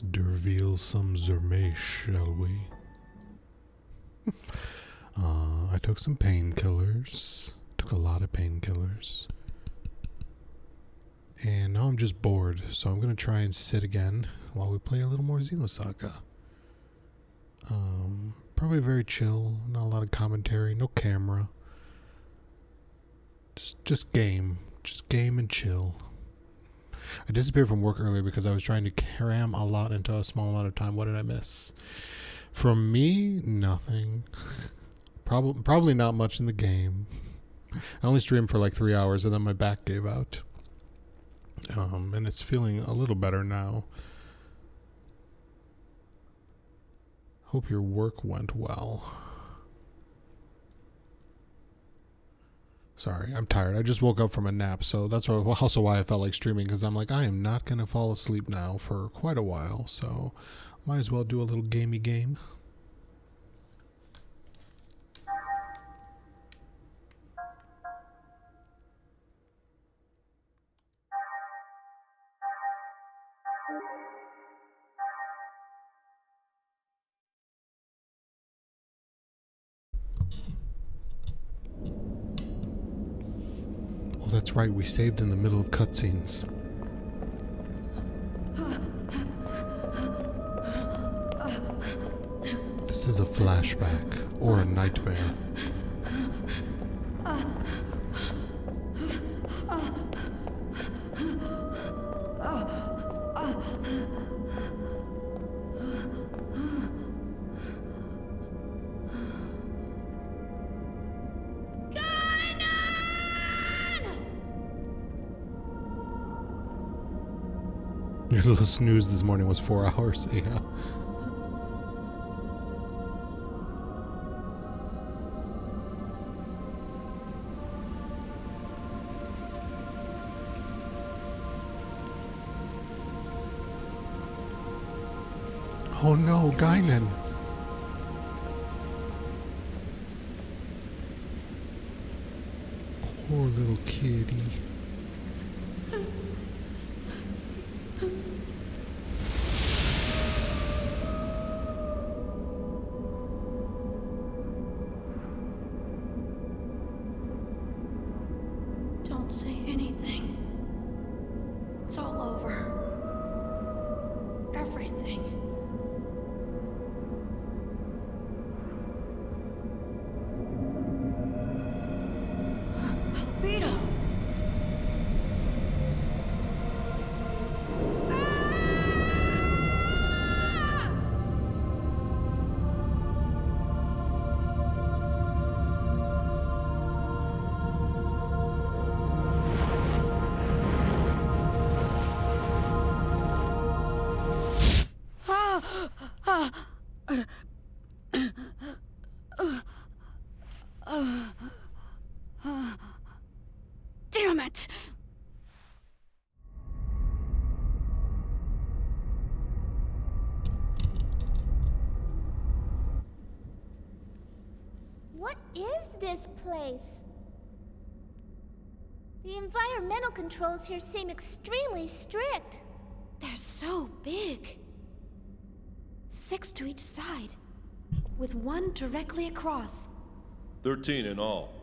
Let's reveal some Zermash, shall we? I took some painkillers. Took a lot of painkillers. And now I'm just bored, so I'm going to try and sit again while we play a little more Xenosaga. Probably very chill, not a lot of commentary, no camera. Just game. Just game and chill. I disappeared from work earlier because I was trying to cram a lot into a small amount of time. What did I miss? From me, nothing. Probably not much in the game. I only streamed for like 3 hours and then my back gave out. And it's feeling a little better now. Hope your work went well. Sorry, I'm tired. I just woke up from a nap, so that's also why I felt like streaming, because I'm like, I am not going to fall asleep now for quite a while, so might as well do a little gamey game. Oh, that's right, we saved in the middle of cutscenes. This is a flashback, or a nightmare. Your little snooze this morning was 4 hours, yeah. Oh no, Guinan! Poor little kitty. Don't say anything. It's all over. Everything. Albedo! Damn it! What is this place? The environmental controls here seem extremely strict. They're so big. 6 to each side, with one directly across. 13 in all.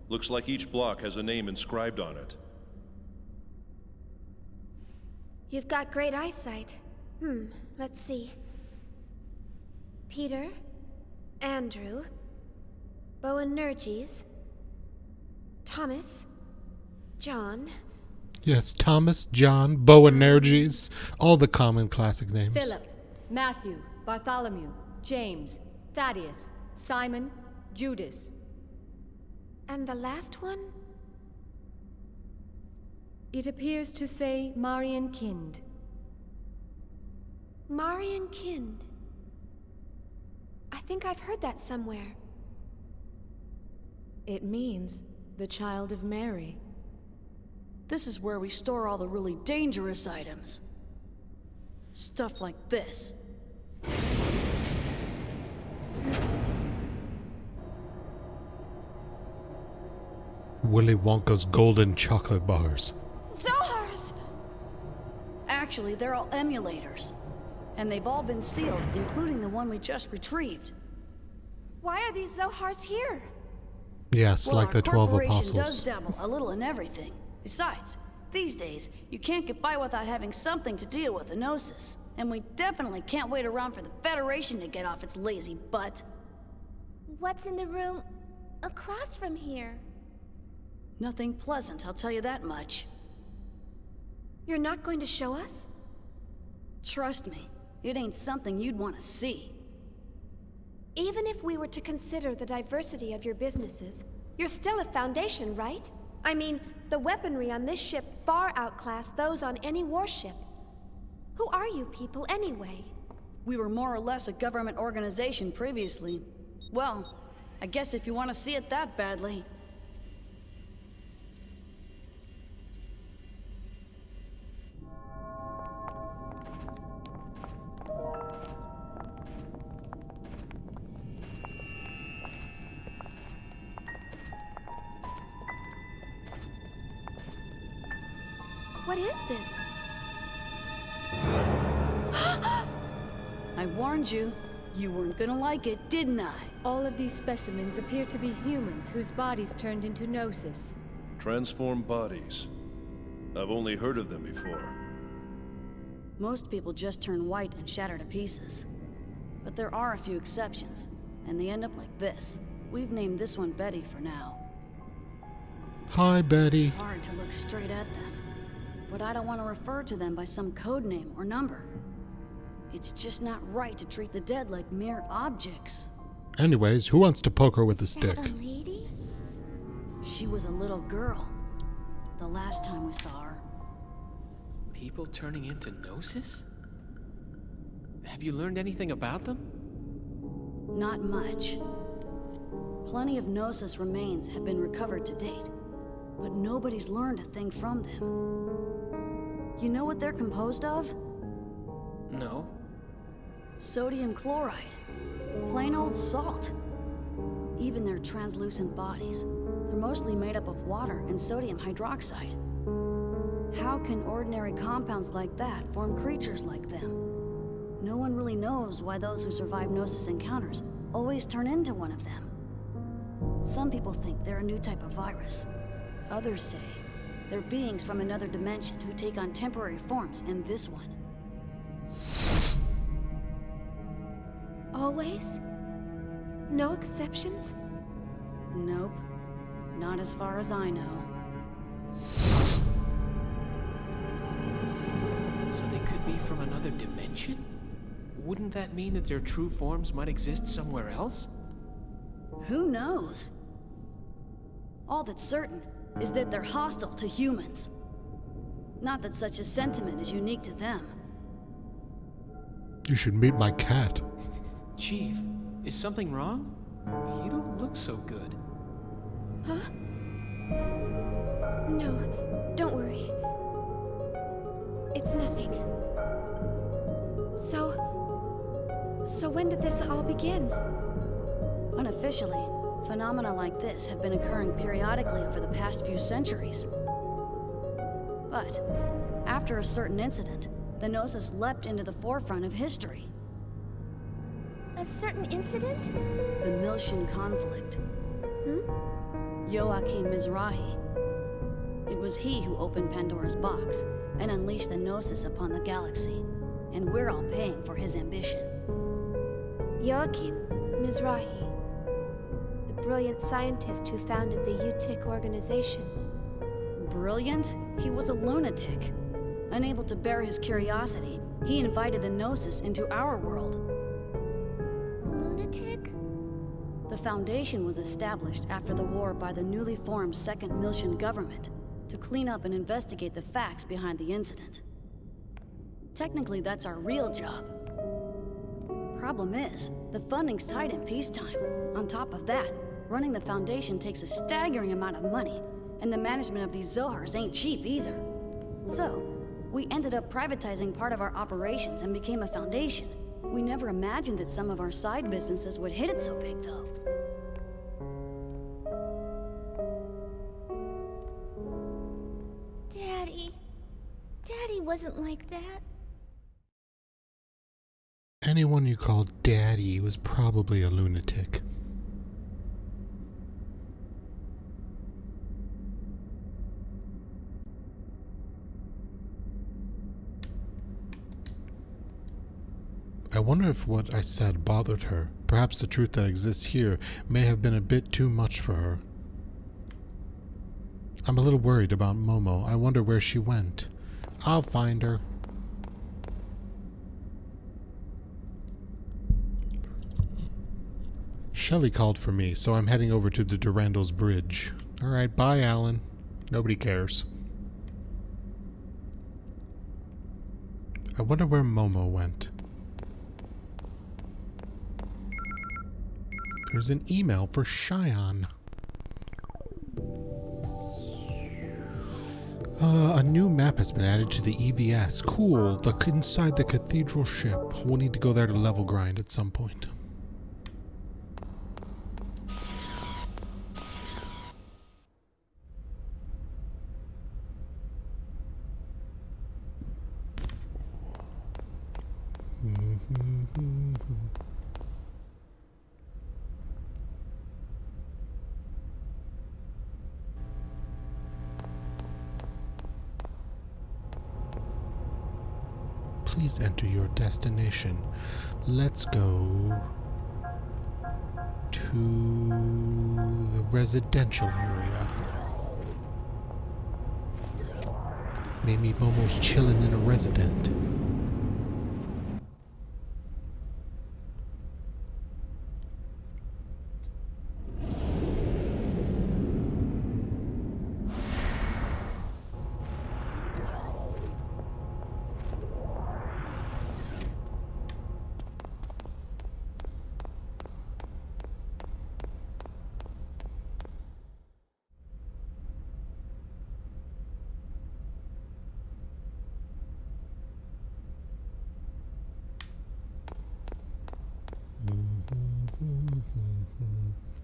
Looks like each block has a name inscribed on it. You've got great eyesight. Let's see. Peter, Andrew, Boanerges, Thomas, John. Yes, Thomas, John, Boanerges, all the common classic names. Philip, Matthew, Bartholomew, James, Thaddeus, Simon, Judas. And the last one? It appears to say Marian Kind. Marian Kind. I think I've heard that somewhere. It means the child of Mary. This is where we store all the really dangerous items. Stuff like this. Willy Wonka's golden chocolate bars. Zohars! Actually, they're all emulators. And they've all been sealed, including the one we just retrieved. Why are these Zohars here? Yes, Well, like our the 12 corporation does apostles. dabble a little in everything. Besides, these days, you can't get by without having something to deal with the Gnosis. And we definitely can't wait around for the Federation to get off its lazy butt. What's in the room across from here? Nothing pleasant, I'll tell you that much. You're not going to show us? Trust me, it ain't something you'd want to see. Even if we were to consider the diversity of your businesses, you're still a Foundation, right? I mean, the weaponry on this ship far outclass those on any warship. Who are you people, anyway? We were more or less a government organization previously. Well, I guess if you want to see it that badly. What is this? I warned you. You weren't gonna like it, didn't I? All of these specimens appear to be humans whose bodies turned into Gnosis. Transformed bodies. I've only heard of them before. Most people just turn white and shatter to pieces. But there are a few exceptions, and they end up like this. We've named this one Betty for now. Hi, Betty. It's hard to look straight at them, but I don't want to refer to them by some code name or number. It's just not right to treat the dead like mere objects. Anyways, who wants to poke her with a Is that stick? a lady? She was a little girl, the last time we saw her. People turning into Gnosis? Have you learned anything about them? Not much. Plenty of Gnosis remains have been recovered to date, but nobody's learned a thing from them. You know what they're composed of? No. Sodium chloride. Plain old salt. Even their translucent bodies, they're mostly made up of water and sodium hydroxide. How can ordinary compounds like that form creatures like them? No one really knows why those who survive Gnosis encounters always turn into one of them. Some people think they're a new type of virus. Others say they're beings from another dimension who take on temporary forms in this one. Always? No exceptions? Nope. Not as far as I know. So they could be from another dimension? Wouldn't that mean that their true forms might exist somewhere else? Who knows? All that's certain is that they're hostile to humans. Not that such a sentiment is unique to them. You should meet my cat. Chief, is something wrong? You don't look so good. Huh? No, don't worry. It's nothing. So when did this all begin? Unofficially, phenomena like this have been occurring periodically over the past few centuries. But after a certain incident, the Gnosis leapt into the forefront of history. A certain incident? The Miltian conflict. Joachim Mizrahi. It was he who opened Pandora's box and unleashed the Gnosis upon the galaxy. And we're all paying for his ambition. Joachim Mizrahi, the brilliant scientist who founded the UTIC organization. Brilliant? He was a lunatic. Unable to bear his curiosity, he invited the Gnosis into our world. Lunatic? The Foundation was established after the war by the newly formed Second Miltian government to clean up and investigate the facts behind the incident. Technically, that's our real job. Problem is, the funding's tight in peacetime. On top of that, running the Foundation takes a staggering amount of money, and the management of these Zohars ain't cheap either. So, we ended up privatizing part of our operations and became a Foundation. We never imagined that some of our side businesses would hit it so big, though. Daddy wasn't like that. Anyone you called Daddy was probably a lunatic. I wonder if what I said bothered her. Perhaps the truth that exists here may have been a bit too much for her. I'm a little worried about Momo. I wonder where she went. I'll find her. Shelly called for me, so I'm heading over to the Durandal's bridge. Alright, bye, Alan. Nobody cares. I wonder where Momo went. There's an email for Cheyenne. A new map has been added to the EVS. Cool. Inside the cathedral ship. We'll need to go there to level grind at some point. Please enter your destination. Let's go to the residential area. Maybe Momo's chilling in a resident.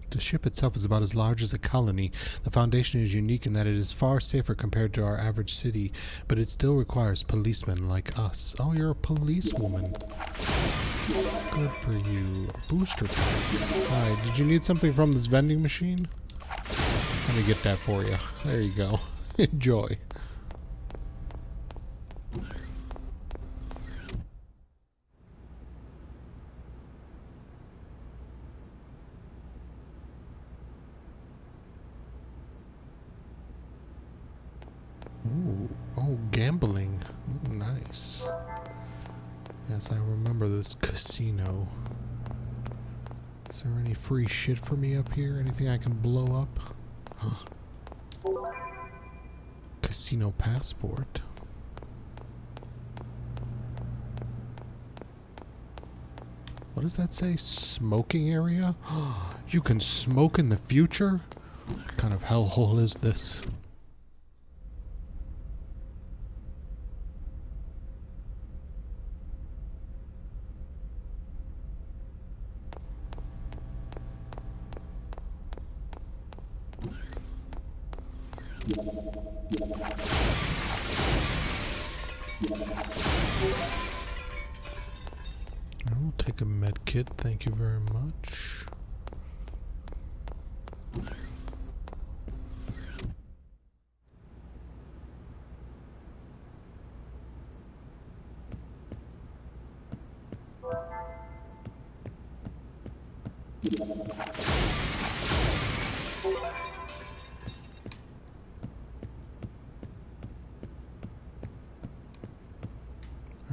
The ship itself is about as large as a colony. The Foundation is unique in that it is far safer compared to our average city, but it still requires policemen like us. Oh, you're a policewoman. Good for you. Booster pack. Hi, did you need something from this vending machine? Let me get that for you. There you go. Enjoy. Ooh, oh, gambling. Ooh, nice. Yes, I remember this casino. Is there any free shit for me up here? Anything I can blow up? Huh. Casino passport. What does that say? Smoking area? You can smoke in the future? What kind of hellhole is this? I will take a med kit, thank you very much.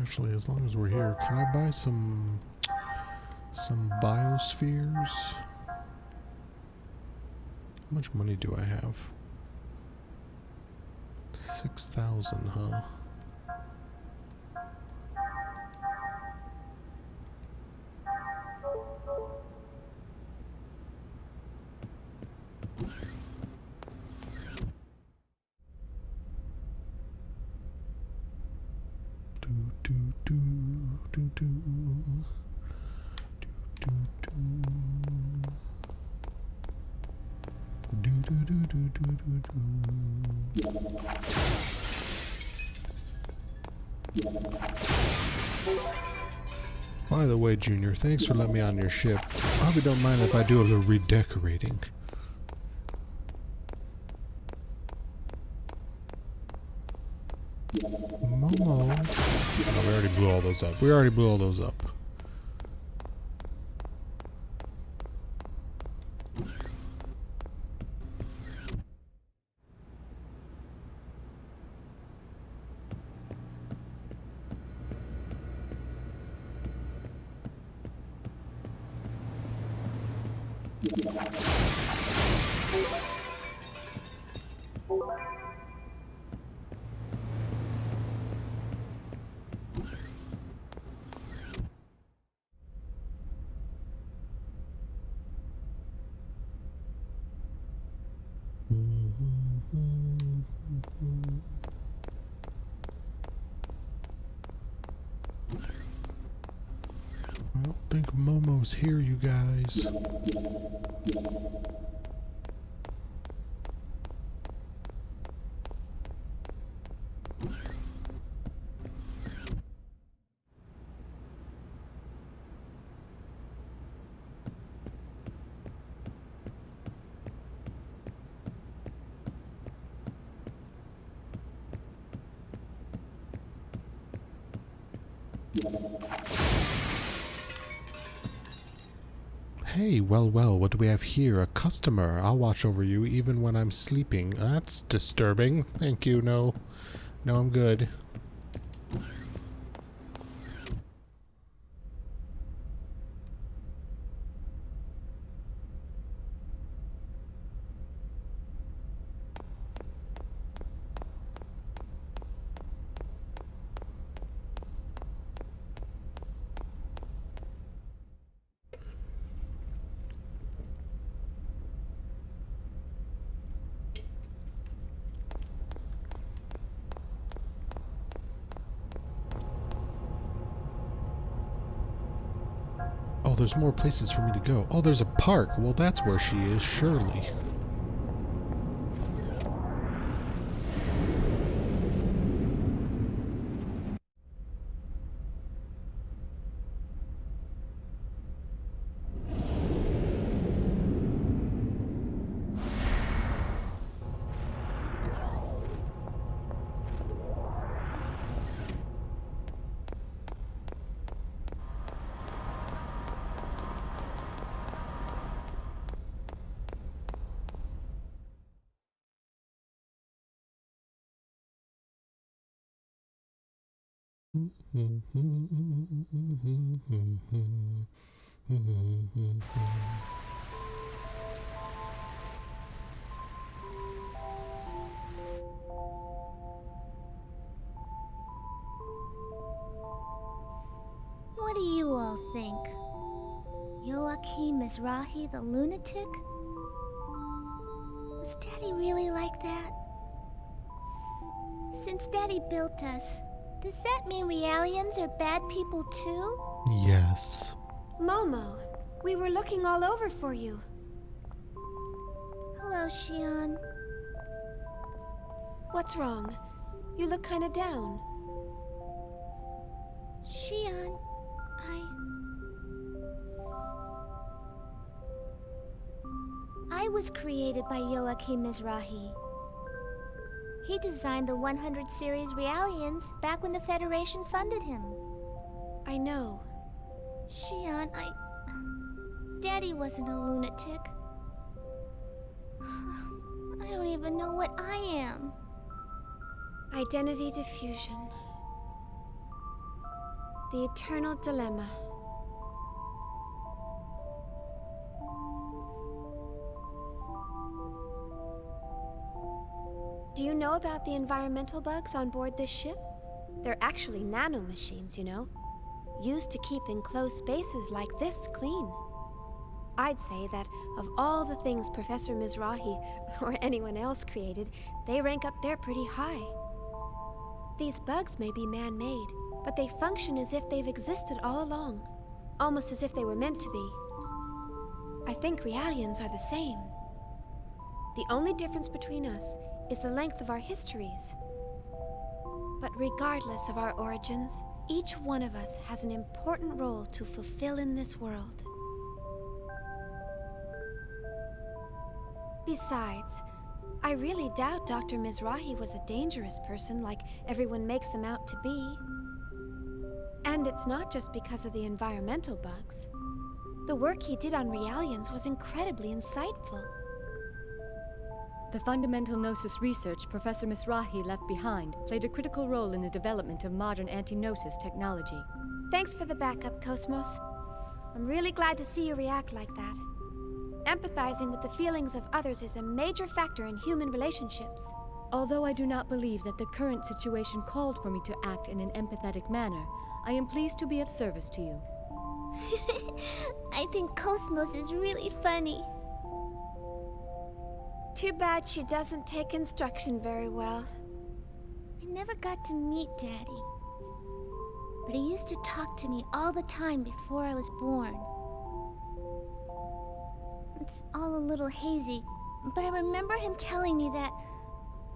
Actually, as long as we're here, can I buy some biospheres? How much money do I have? 6,000, huh? By the way, Junior, thanks for letting me on your ship. I hope you don't mind if I do a little redecorating. Momo. Oh, we already blew all those up. We already blew all those up. I don't think Momo's here, you guys. Hey, well, what do we have here? A customer. I'll watch over you even when I'm sleeping. That's disturbing. Thank you, no. No, I'm good. Oh, there's more places for me to go. Oh, there's a park. Well, that's where she is, surely. What do you all think? Joachim Mizrahi the lunatic? Was Daddy really like that? Since Daddy built us, does that mean Realians are bad people too? Yes. Momo, we were looking all over for you. Hello, Xion. What's wrong? You look kinda down. Xion, I was created by Joachim Mizrahi. He designed the 100 series Realians back when the Federation funded him. I know. Xion, Daddy wasn't a lunatic. I don't even know what I am. Identity diffusion. The eternal dilemma. Do you know about the environmental bugs on board this ship? They're actually nanomachines, you know, used to keep enclosed spaces like this clean. I'd say that of all the things Professor Mizrahi or anyone else created, they rank up there pretty high. These bugs may be man-made, but they function as if they've existed all along, almost as if they were meant to be. I think Realians are the same. The only difference between us is the length of our histories. But regardless of our origins, Each one of us has an important role to fulfill in this world. Besides, I really doubt Dr. Mizrahi was a dangerous person like everyone makes him out to be. And it's not just because of the environmental bugs. The work he did on Realians was incredibly insightful. The fundamental Gnosis research Professor Mizrahi left behind played a critical role in the development of modern anti-Gnosis technology. Thanks for the backup, Cosmos. I'm really glad to see you react like that. Empathizing with the feelings of others is a major factor in human relationships. Although I do not believe that the current situation called for me to act in an empathetic manner, I am pleased to be of service to you. I think Cosmos is really funny. Too bad she doesn't take instruction very well. I never got to meet Daddy. But he used to talk to me all the time before I was born. It's all a little hazy, but I remember him telling me that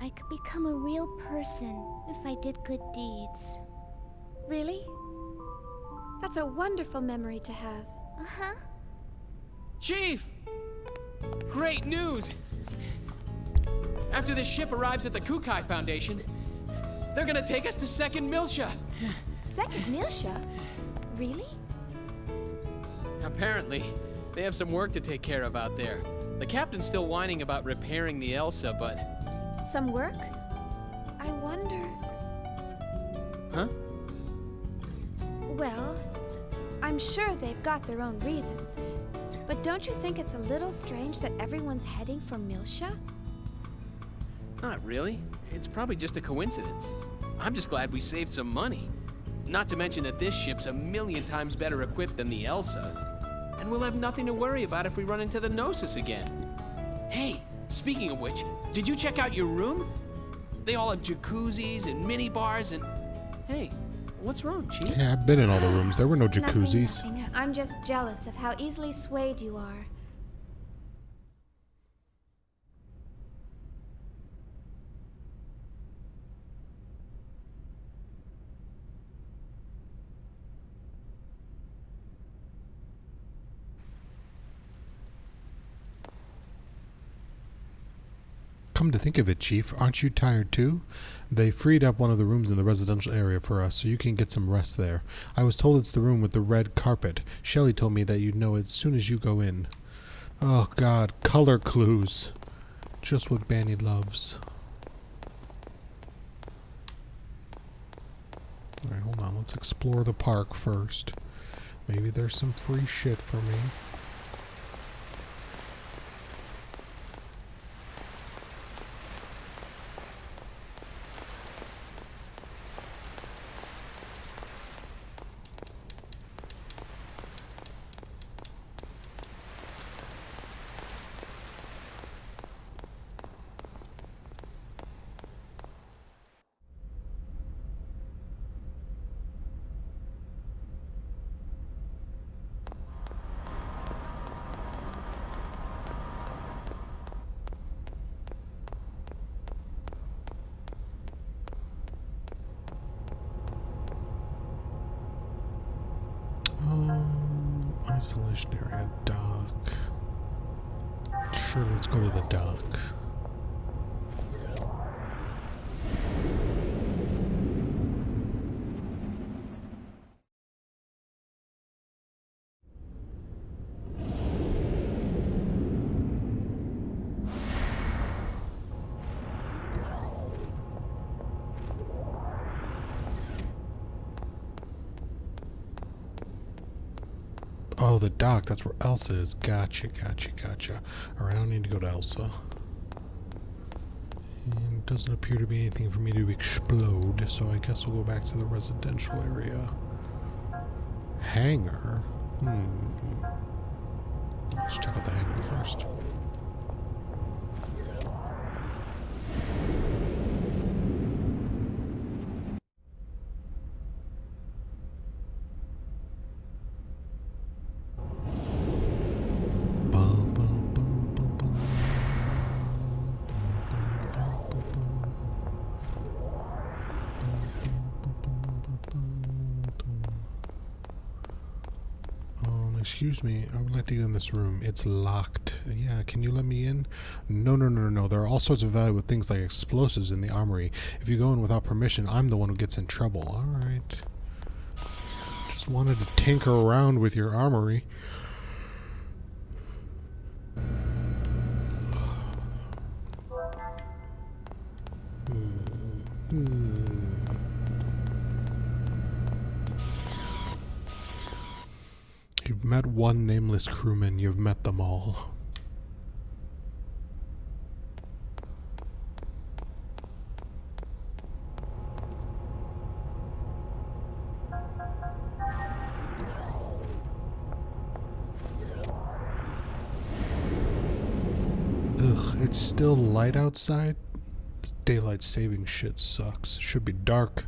I could become a real person if I did good deeds. Really? That's a wonderful memory to have. Uh-huh. Chief! Great news! After this ship arrives at the Kukai Foundation, they're gonna take us to Second Miltia. Second Miltia? Really? Apparently, they have some work to take care of out there. The captain's still whining about repairing the Elsa, but... Some work? I wonder... Huh? Well, I'm sure they've got their own reasons. But don't you think it's a little strange that everyone's heading for Miltia? Not really. It's probably just a coincidence. I'm just glad we saved some money. Not to mention that this ship's 1,000,000 times better equipped than the Elsa. And we'll have nothing to worry about if we run into the Gnosis again. Hey, speaking of which, did you check out your room? They all have jacuzzis and mini bars and... Hey, what's wrong, Chief? Yeah, I've been in all the rooms. There were no jacuzzis. Nothing. I'm just jealous of how easily swayed you are. Come to think of it, Chief, aren't you tired too? They freed up one of the rooms in the residential area for us, so you can get some rest there. I was told it's the room with the red carpet. Shelley told me that you'd know it as soon as you go in. Oh God, color clues. Just what Bani loves. Alright, hold on, let's explore the park first. Maybe there's some free shit for me. Isolation area, dock. Sure, let's go to the dock. Oh, the dock. That's where Elsa is. Gotcha. Alright, I don't need to go to Elsa. And it doesn't appear to be anything for me to explode, so I guess we'll go back to the residential area. Hangar? Let's check out the hangar first. Excuse me, I would like to get in this room. It's locked. Yeah, can you let me in? No, no, no, no, no. There are all sorts of valuable things like explosives in the armory. If you go in without permission, I'm the one who gets in trouble. Alright. Just wanted to tinker around with your armory. You've met one nameless crewman, you've met them all. Ugh, it's still light outside? This daylight saving shit sucks. Should be dark.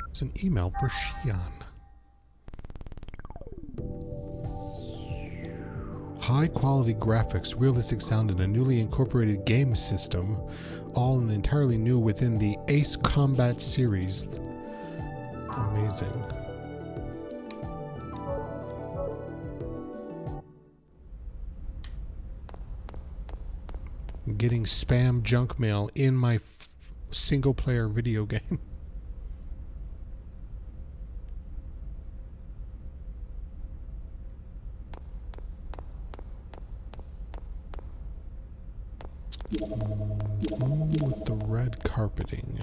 It's an email for Xian. High quality graphics, realistic sound, and a newly incorporated game system, all entirely new within the Ace Combat series. Amazing. I'm getting spam junk mail in my single player video game. With the red carpeting.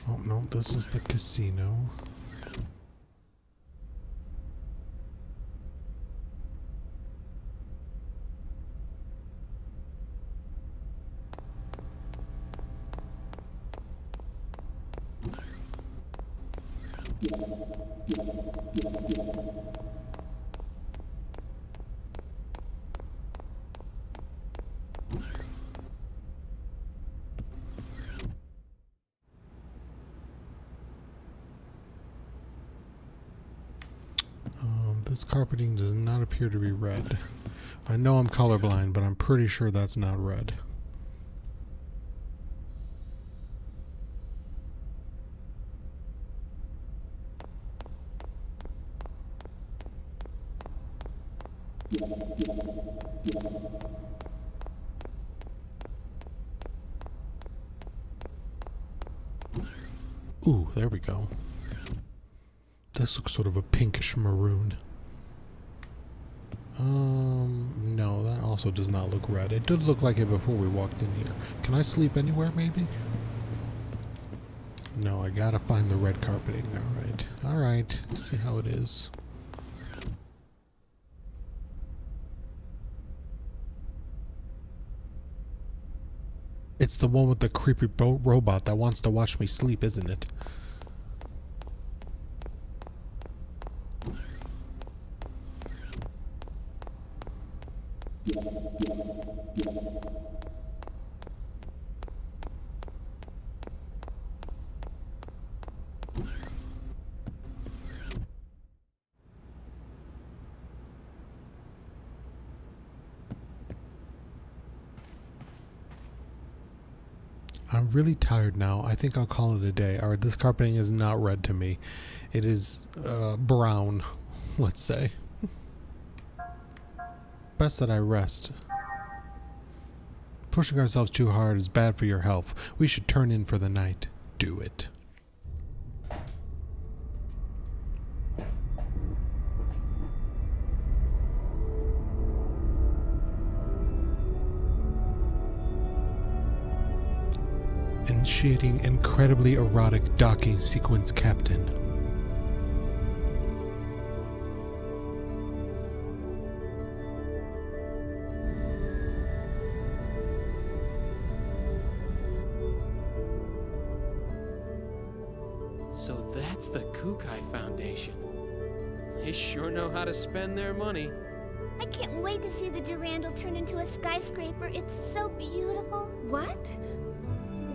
Oh no, this is the casino. This carpeting does not appear to be red. I know I'm colorblind, but I'm pretty sure that's not red. Ooh, there we go. This looks sort of a pinkish maroon. No, that also does not look red. It did look like it before we walked in here. Can I sleep anywhere, maybe? No, I gotta find the red carpeting. Alright. Alright. Let's see how it is. It's the one with the creepy robot that wants to watch me sleep, isn't it? I'm really tired now. I think I'll call it a day. Alright, this carpeting is not red to me. It is brown, let's say. Best that I rest. Pushing ourselves too hard is bad for your health. We should turn in for the night. Do it. Initiating incredibly erotic docking sequence, Captain. So that's the Kukai Foundation. They sure know how to spend their money. I can't wait to see the Durandal turn into a skyscraper. It's so beautiful. What?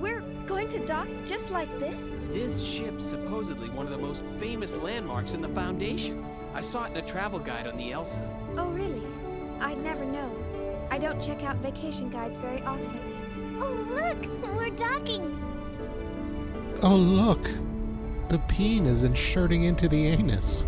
We're going to dock just like this? This ship's supposedly one of the most famous landmarks in the Foundation. I saw it in a travel guide on the Elsa. Oh, really? I'd never know. I don't check out vacation guides very often. Oh, look! We're docking! Oh, look! The peen is inserting into the anus.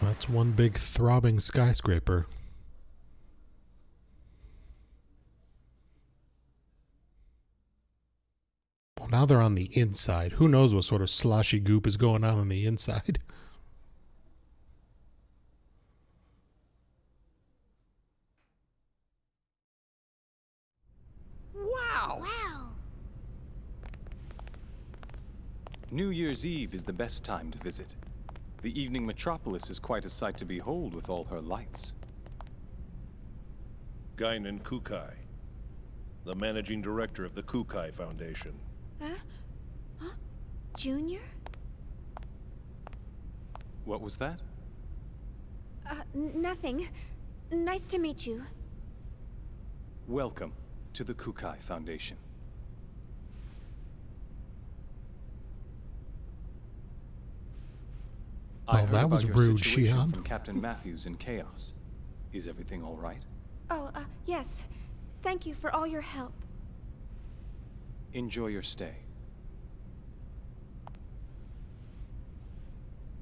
That's one big throbbing skyscraper. Well, now they're on the inside. Who knows what sort of sloshy goop is going on the inside? Wow! Wow! New Year's Eve is the best time to visit. The evening metropolis is quite a sight to behold with all her lights. Guinan Kukai, the managing director of the Kukai Foundation. Huh? Junior? What was that? Nothing. Nice to meet you. Welcome to the Kukai Foundation. I heard that about was your rude, situation Shion. from Captain Matthews in Chaos. Is everything all right? Oh, yes. Thank you for all your help. Enjoy your stay.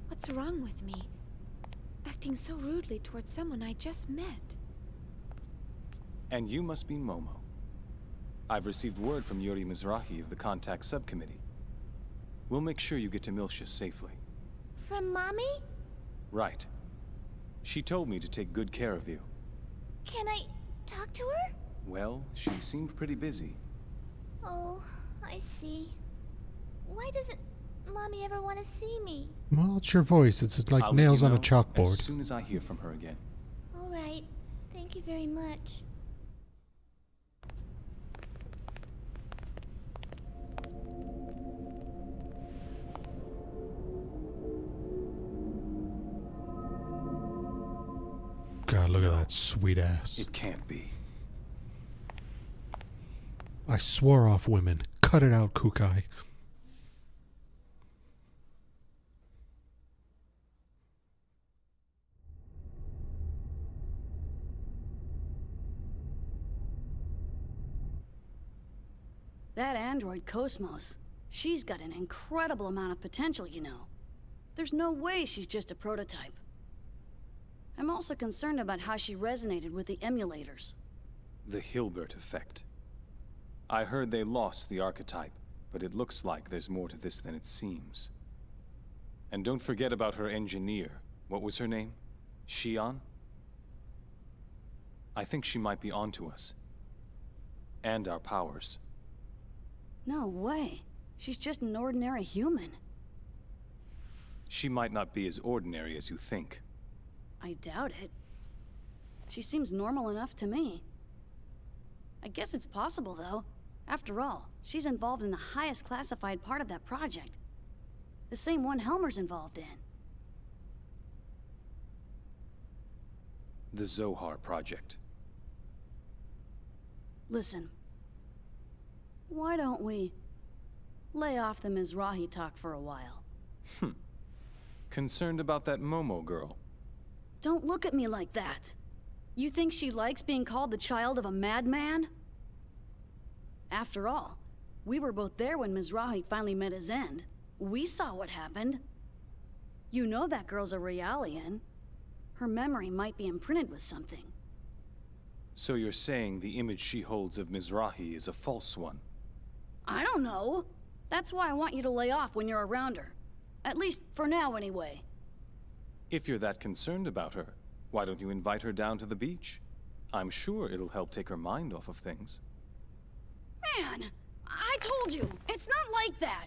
What's wrong with me? Acting so rudely towards someone I just met. And you must be Momo. I've received word from Yuri Mizrahi of the Contact Subcommittee. We'll make sure you get to Miltia safely. From Mommy? Right. She told me to take good care of you. Can I talk to her? Well, she seemed pretty busy. Oh, I see. Why doesn't Mommy ever want to see me? Well, it's your voice. It's like I'll let nails you on a know chalkboard. as soon as I hear from her again. All right. Thank you very much. God, look at that sweet ass. It can't be. I swore off women. Cut it out, Kukai. That android Cosmos, she's got an incredible amount of potential, you know. There's no way she's just a prototype. I'm also concerned about how she resonated with the emulators. The Hilbert effect. I heard they lost the archetype, but it looks like there's more to this than it seems. And don't forget about her engineer. What was her name? Shion? I think she might be onto us. And our powers. No way. She's just an ordinary human. She might not be as ordinary as you think. I doubt it. She seems normal enough to me. I guess it's possible, though. After all, she's involved in the highest classified part of that project. The same one Helmer's involved in. The Zohar Project. Listen. Why don't we lay off the Mizrahi talk for a while? Concerned about that Momo girl? Don't look at me like that. You think she likes being called the child of a madman? After all, we were both there when Mizrahi finally met his end. We saw what happened. You know that girl's a Realian. Her memory might be imprinted with something. So you're saying the image she holds of Mizrahi is a false one? I don't know. That's why I want you to lay off when you're around her. At least for now, anyway. If you're that concerned about her, why don't you invite her down to the beach? I'm sure it'll help take her mind off of things. Man, I told you, it's not like that.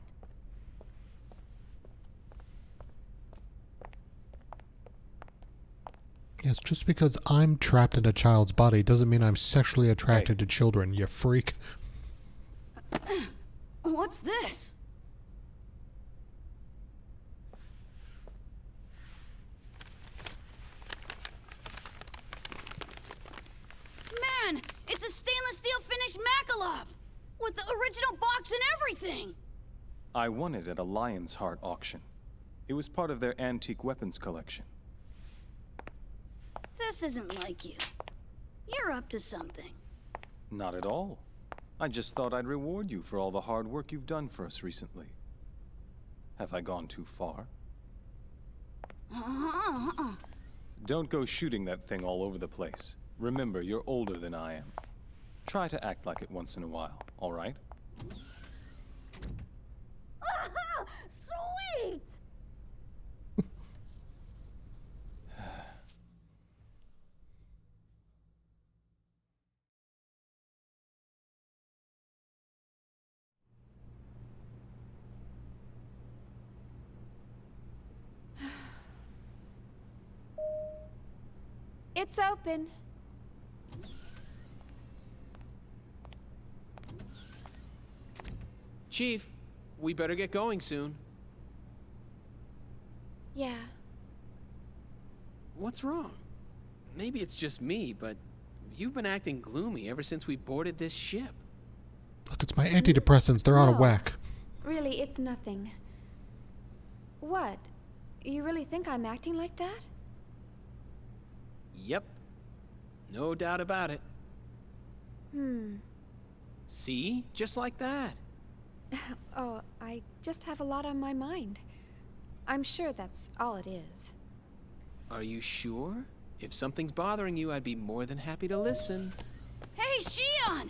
Yes, just because I'm trapped in a child's body doesn't mean I'm sexually attracted to children, you freak. What's this? Man, it's a stainless steel finished Makalov! With the original box and everything! I won it at a Lion's Heart auction. It was part of their antique weapons collection. This isn't like you. You're up to something. Not at all. I just thought I'd reward you for all the hard work you've done for us recently. Have I gone too far? Don't go shooting that thing all over the place. Remember, you're older than I am. Try to act like it once in a while, all right? Sweet! It's open. Chief, we better get going soon. Yeah. What's wrong? Maybe it's just me, but you've been acting gloomy ever since we boarded this ship. Look, it's my antidepressants. They're out of No. whack. Really, it's nothing. What? You really think I'm acting like that? Yep. No doubt about it. See? Just like that. Oh, I just have a lot on my mind. I'm sure that's all it is. Are you sure? If something's bothering you, I'd be more than happy to listen. Hey, Shion!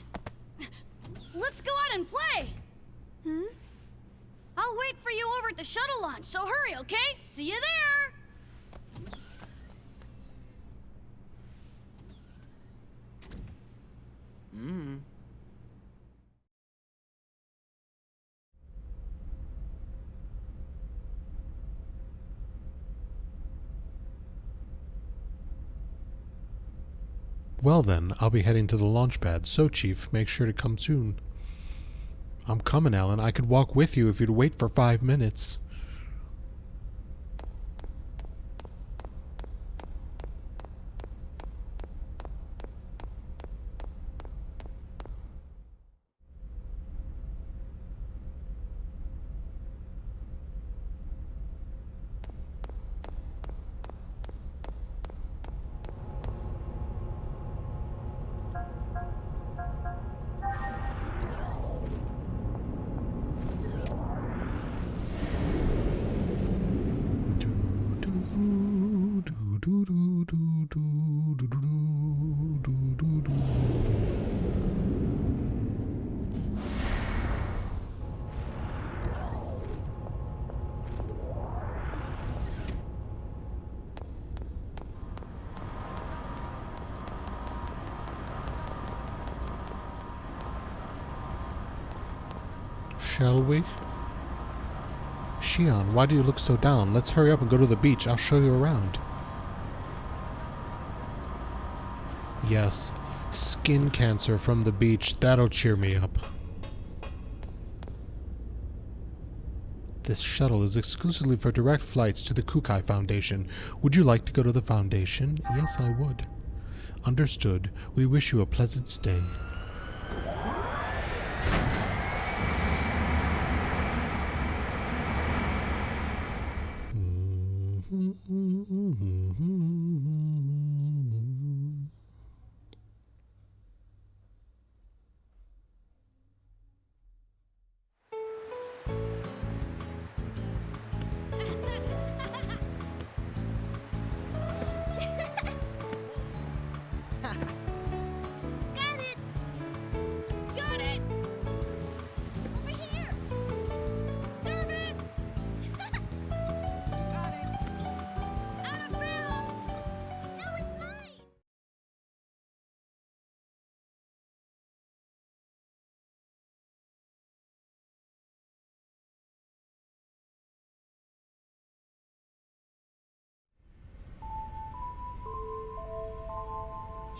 Let's go out and play! I'll wait for you over at the shuttle launch, so hurry, okay? See you there! Well then, I'll be heading to the launch pad, so Chief, make sure to come soon. I'm coming, Alan. I could walk with you if you'd wait for 5 minutes. Shall we? Shion, why do you look so down? Let's hurry up and go to the beach. I'll show you around. Yes, skin cancer from the beach. That'll cheer me up. This shuttle is exclusively for direct flights to the Kukai Foundation. Would you like to go to the Foundation? Yes, I would. Understood. We wish you a pleasant stay.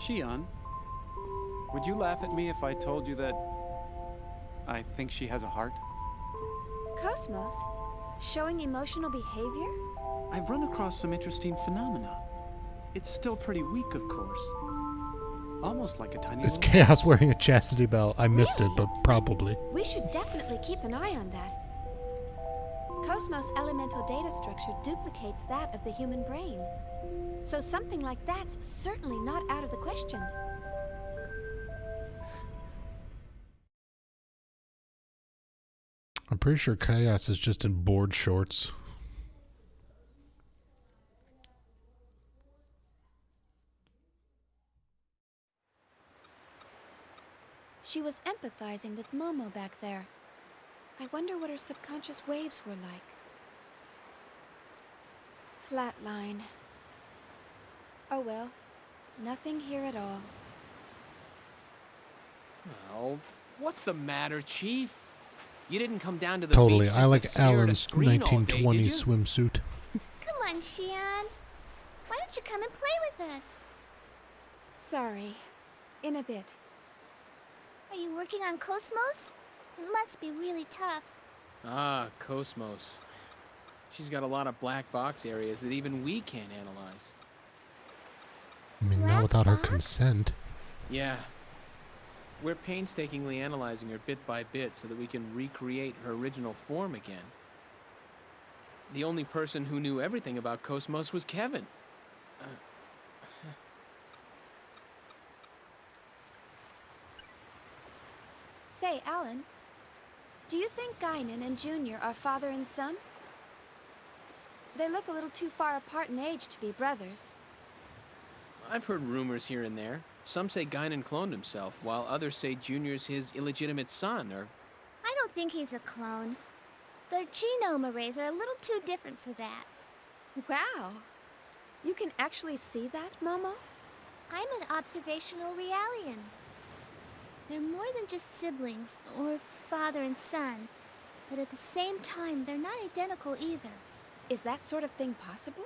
Shion, would you laugh at me if I told you that I think she has a heart? Cosmos? Showing emotional behavior? I've run across some interesting phenomena. It's still pretty weak, of course. Almost like a tiny Is little... Chaos wearing a chastity belt? I missed it, but probably. We should definitely keep an eye on that. Cosmos' elemental data structure duplicates that of the human brain. So something like that's certainly not out of the question. I'm pretty sure Chaos is just in board shorts. She was empathizing with Momo back there. I wonder what her subconscious waves were like. Flatline. Oh well, nothing here at all. Well, what's the matter, Chief? You didn't come down to the Totally. beach I just like to stare at a Alan's screen all day, 1920s did you? swimsuit. Come on, Shion. Why don't you come and play with us? Sorry. In a bit. Are you working on Cosmos? It must be really tough. Ah, Cosmos. She's got a lot of black box areas that even we can't analyze. I mean, not Black without her box? consent. Yeah. We're painstakingly analyzing her bit by bit so that we can recreate her original form again. The only person who knew everything about Cosmos was Kevin. Say, Alan, do you think Guinan and Junior are father and son? They look a little too far apart in age to be brothers. I've heard rumors here and there. Some say Guinan cloned himself, while others say Junior's his illegitimate son, or... I don't think he's a clone. Their genome arrays are a little too different for that. Wow. You can actually see that, Momo? I'm an observational realian. They're more than just siblings, or father and son. But at the same time, they're not identical either. Is that sort of thing possible?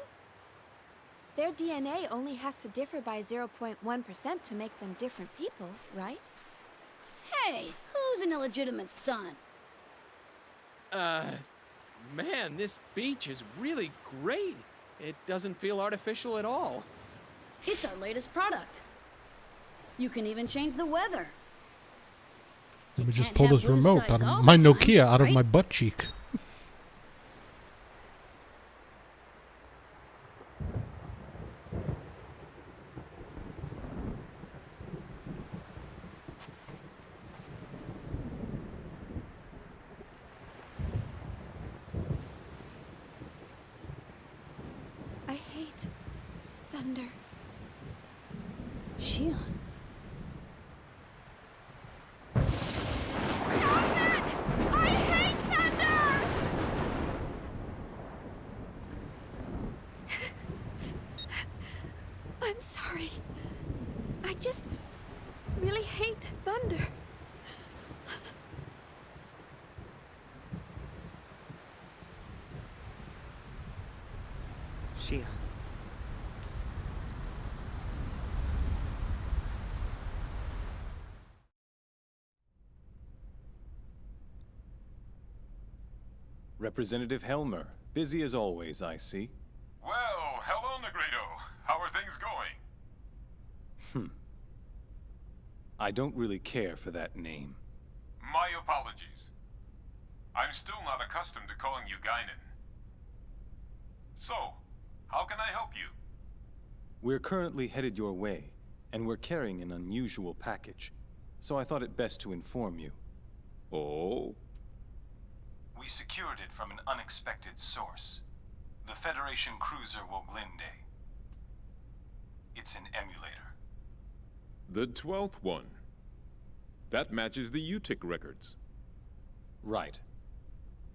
Their DNA only has to differ by 0.1% to make them different people, right? Hey, who's an illegitimate son? Man, this beach is really great. It doesn't feel artificial at all. It's our latest product. You can even change the weather. Let me just can't pull have this blue remote skies out all of the my time, Nokia out of right? my butt cheek. I hate thunder. Shion. I hate thunder! I'm sorry. I just really hate thunder. Shion. Representative Helmer, busy as always, I see. Well, hello, Negredo. How are things going? I don't really care for that name. My apologies. I'm still not accustomed to calling you Guinan. So, how can I help you? We're currently headed your way, and we're carrying an unusual package. So I thought it best to inform you. Oh? We secured it from an unexpected source. The Federation cruiser Woglinde. It's an emulator. The 12th one. That matches the UTIC records. Right.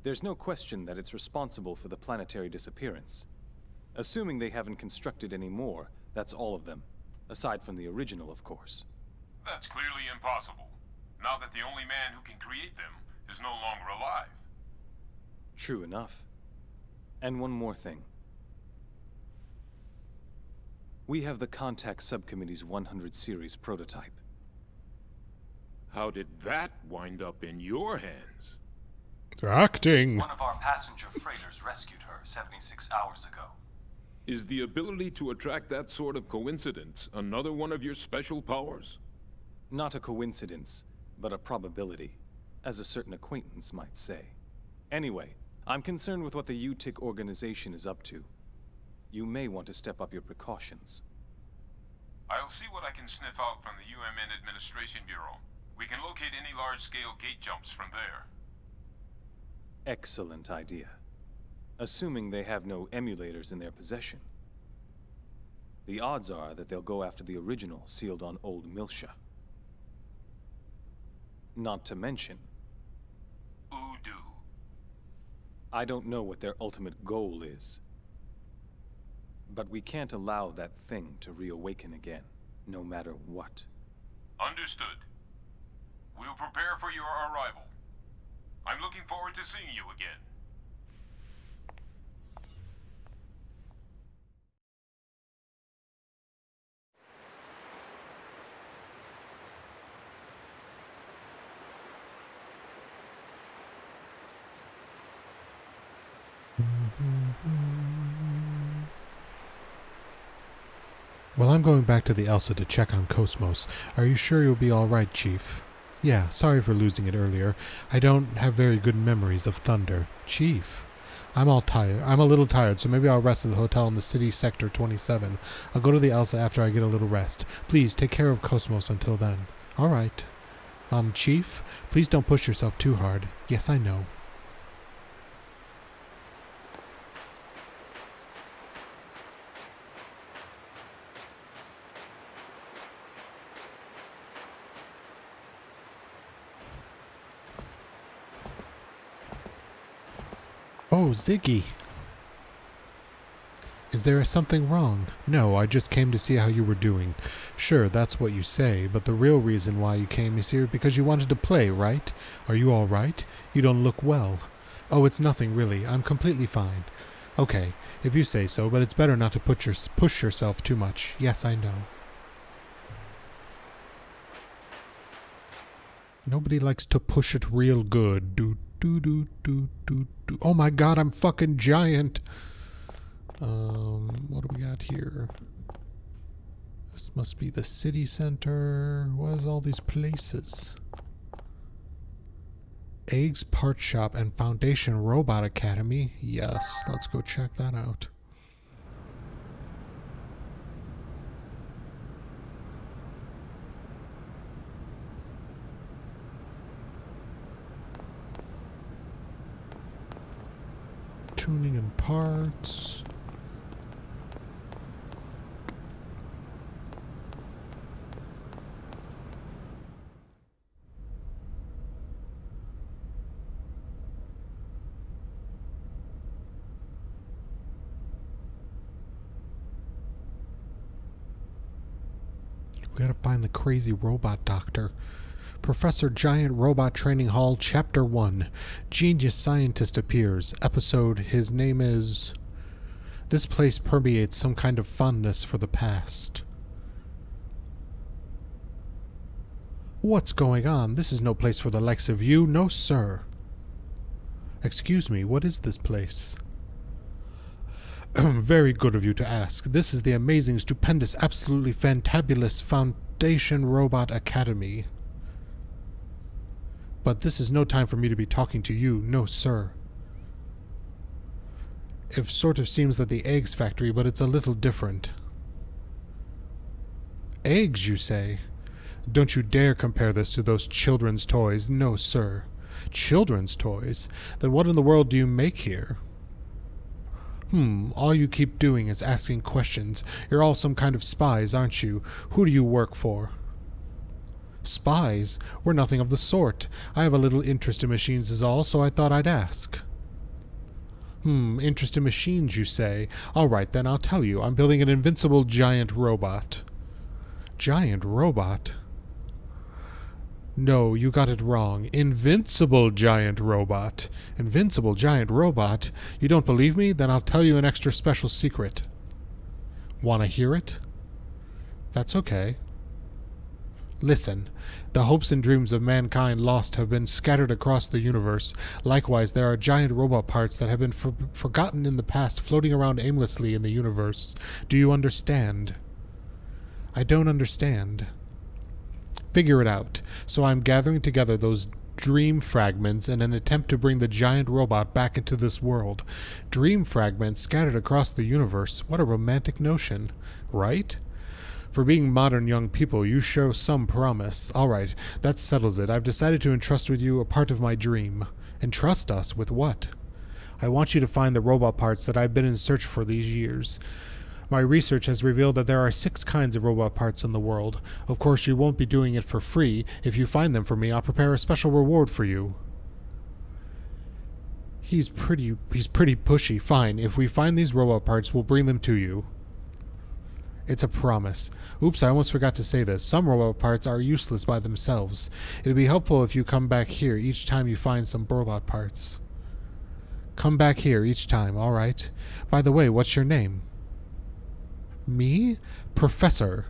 There's no question that it's responsible for the planetary disappearance. Assuming they haven't constructed any more, that's all of them. Aside from the original, of course. That's clearly impossible, now that the only man who can create them is no longer alive. True enough. And one more thing. We have the Contact Subcommittee's 100 series prototype. How did that wind up in your hands? They're acting. One of our passenger freighters rescued her 76 hours ago. Is the ability to attract that sort of coincidence another one of your special powers? Not a coincidence, but a probability, as a certain acquaintance might say. Anyway, I'm concerned with what the UTIC organization is up to. You may want to step up your precautions. I'll see what I can sniff out from the UMN Administration Bureau. We can locate any large-scale gate jumps from there. Excellent idea. Assuming they have no emulators in their possession. The odds are that they'll go after the original sealed on Old Miltia. Not to mention... Udu. I don't know what their ultimate goal is. But we can't allow that thing to reawaken again, no matter what. Understood. We'll prepare for your arrival. I'm looking forward to seeing you again. Well, I'm going back to the Elsa to check on Cosmos. Are you sure you'll be all right, Chief? Yeah, sorry for losing it earlier. I don't have very good memories of thunder. Chief, I'm a little tired, so maybe I'll rest at the hotel in the city sector 27. I'll go to the Elsa after I get a little rest. Please take care of Cosmos until then. All right. Chief, please don't push yourself too hard. Yes, I know. Oh, Ziggy. Is there something wrong? No, I just came to see how you were doing. Sure, that's what you say, but the real reason why you came is here because you wanted to play, right? Are you all right? You don't look well. Oh, it's nothing, really. I'm completely fine. Okay, if you say so, but it's better not to push yourself too much. Yes, I know. Nobody likes to push it real good. Do. Oh my god, I'm fucking giant. What do we got here? This must be the city center. What is all these places? Eggs Part Shop and Foundation Robot Academy. Yes, let's go check that out. Tuning and parts. We gotta find the crazy robot doctor. Professor Giant Robot Training Hall, Chapter 1. Genius Scientist appears. Episode, his name is... This place permeates some kind of fondness for the past. What's going on? This is no place for the likes of you. No, sir. Excuse me, what is this place? Very good of you to ask. This is the amazing, stupendous, absolutely fantabulous Foundation Robot Academy. But this is no time for me to be talking to you. No, sir. It sort of seems like the eggs factory, but it's a little different. Eggs, you say? Don't you dare compare this to those children's toys. No, sir. Children's toys? Then what in the world do you make here? All you keep doing is asking questions. You're all some kind of spies, aren't you? Who do you work for? Spies? We're nothing of the sort. I have a little interest in machines is all, so I thought I'd ask. Interest in machines, you say? All right, then I'll tell you. I'm building an invincible giant robot. Giant robot? No, you got it wrong. Invincible giant robot. Invincible giant robot? You don't believe me? Then I'll tell you an extra special secret. Want to hear it? That's okay. Listen, the hopes and dreams of mankind lost have been scattered across the universe. Likewise, there are giant robot parts that have been forgotten in the past, floating around aimlessly in the universe. Do you understand? I don't understand. Figure it out. So I'm gathering together those dream fragments in an attempt to bring the giant robot back into this world. Dream fragments scattered across the universe. What a romantic notion, right? For being modern young people, you show some promise. All right, that settles it. I've decided to entrust with you a part of my dream. Entrust us with what? I want you to find the robot parts that I've been in search for these years. My research has revealed that there are 6 kinds of robot parts in the world. Of course, you won't be doing it for free. If you find them for me, I'll prepare a special reward for you. He's pretty pushy. Fine, if we find these robot parts, we'll bring them to you. It's a promise. Oops, I almost forgot to say this. Some robot parts are useless by themselves. It'd be helpful if you come back here each time you find some robot parts. Come back here each time, alright? By the way, what's your name? Me? Professor.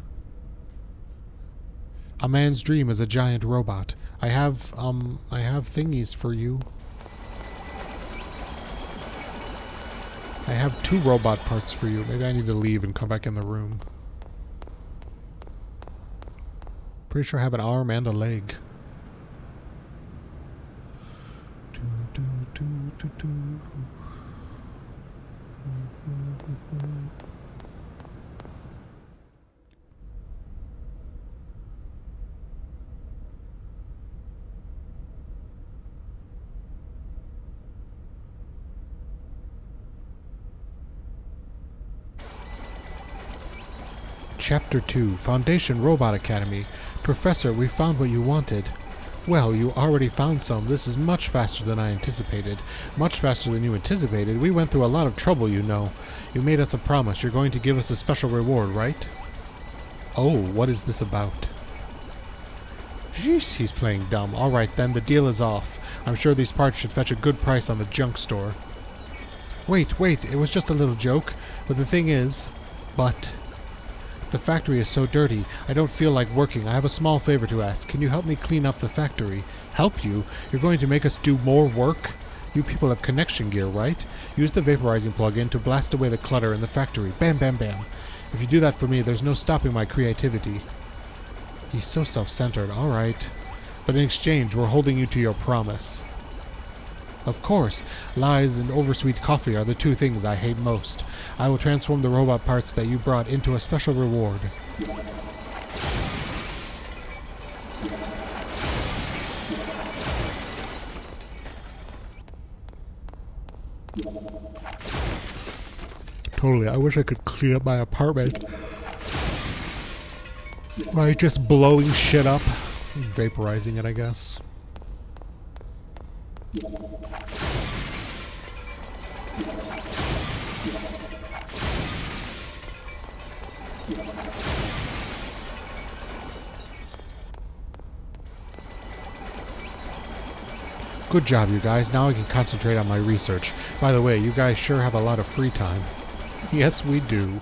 A man's dream is a giant robot. I have thingies for you. I have 2 robot parts for you. Maybe I need to leave and come back in the room. Pretty sure I have an arm and a leg. Chapter 2, Foundation Robot Academy. Professor, we found what you wanted. Well, you already found some. This is much faster than I anticipated. Much faster than you anticipated. We went through a lot of trouble, you know. You made us a promise. You're going to give us a special reward, right? Oh, what is this about? Jeez, he's playing dumb. Alright then, the deal is off. I'm sure these parts should fetch a good price on the junk store. Wait, it was just a little joke. But the thing is... The factory is so dirty. I don't feel like working. I have a small favor to ask. Can you help me clean up the factory? Help you? You're going to make us do more work? You people have connection gear, right? Use the vaporizing plug-in to blast away the clutter in the factory. Bam, bam, bam. If you do that for me, there's no stopping my creativity. He's so self-centered. All right. But in exchange, we're holding you to your promise. Of course, lies and oversweet coffee are the 2 things I hate most. I will transform the robot parts that you brought into a special reward. Totally, I wish I could clean up my apartment. By just blowing shit up. Vaporizing it, I guess. Good job, you guys. Now I can concentrate on my research. By the way, you guys sure have a lot of free time. Yes, we do.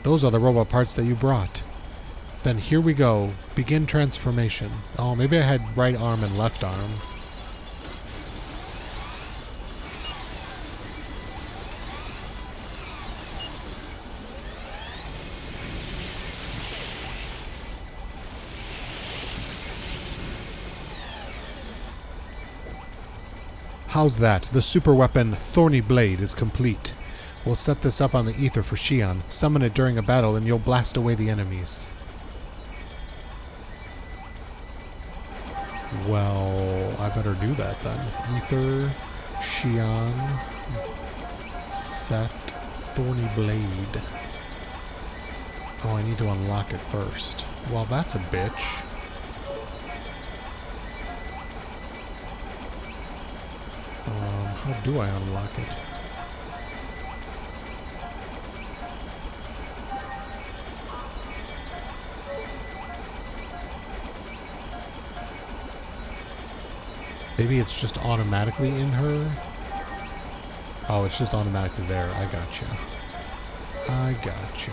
Those are the robot parts that you brought. Then here we go. Begin transformation. Oh, maybe I had right arm and left arm. How's that? The super weapon Thorny Blade is complete. We'll set this up on the ether for Xion. Summon it during a battle and you'll blast away the enemies. Well, I better do that then. Ether, Xion, set Thorny Blade. Oh, I need to unlock it first. Well, that's a bitch. How do I unlock it? Maybe it's just automatically in her? Oh, it's just automatically there. I gotcha. I gotcha.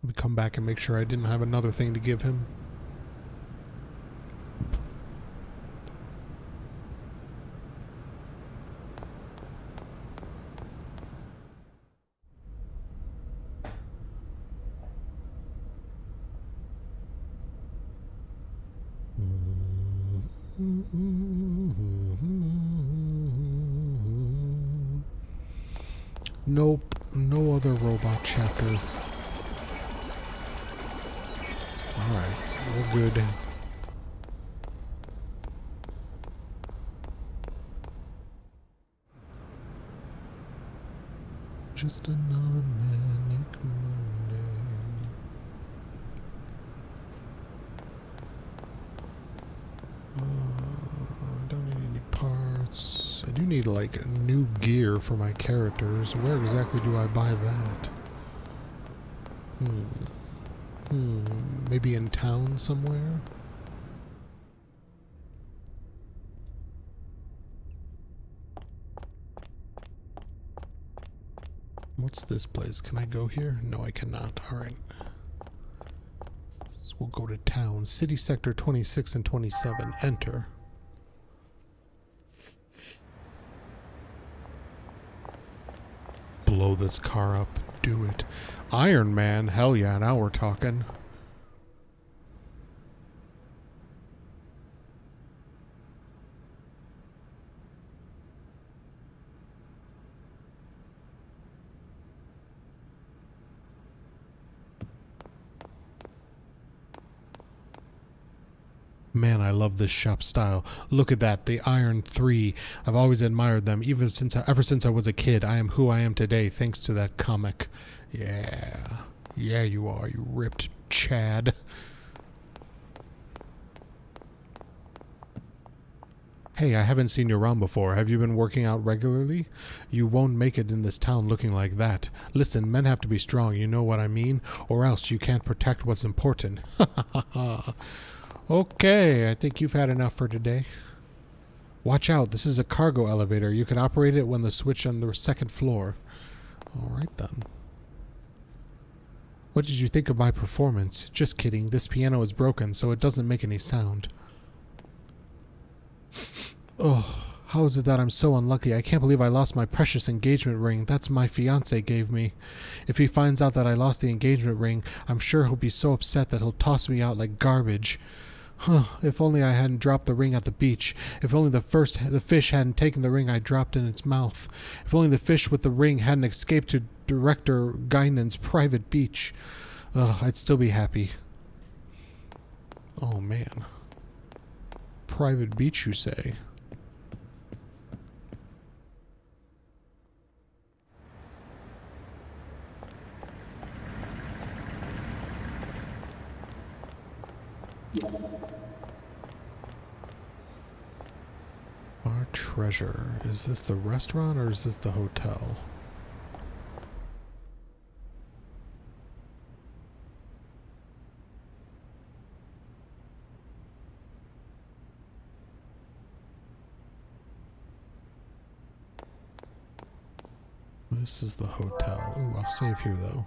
Let me come back and make sure I didn't have another thing to give him. Nope, no other robot chapter. Alright, we're good. Just another manic Monday. I don't need any parts. I do need like new gear for my characters. Where exactly do I buy that? Maybe in town somewhere? What's this place? Can I go here? No, I cannot. Alright. So we'll go to town. City Sector 26 and 27. Enter. Blow this car up. Do it. Iron Man? Hell yeah, now we're talking. Man, I love this shop style. Look at that, the Iron 3. I've always admired them, ever since I was a kid. I am who I am today, thanks to that comic. Yeah. Yeah, you are, you ripped Chad. Hey, I haven't seen you around before. Have you been working out regularly? You won't make it in this town looking like that. Listen, men have to be strong, you know what I mean? Or else you can't protect what's important. Ha ha ha ha. Okay, I think you've had enough for today. Watch out, this is a cargo elevator. You can operate it when the switch on the second floor. Alright then. What did you think of my performance? Just kidding, this piano is broken, so it doesn't make any sound. Oh, how is it that I'm so unlucky? I can't believe I lost my precious engagement ring. That's my fiancé gave me. If he finds out that I lost the engagement ring, I'm sure he'll be so upset that he'll toss me out like garbage. Huh, if only I hadn't dropped the ring at the beach. If only the fish hadn't taken the ring I dropped in its mouth. If only the fish with the ring hadn't escaped to Director Guinan's private beach. I'd still be happy. Oh man. Private beach, you say? Our treasure. Is this the restaurant or is this the hotel? This is the hotel. Ooh, I'll save here though.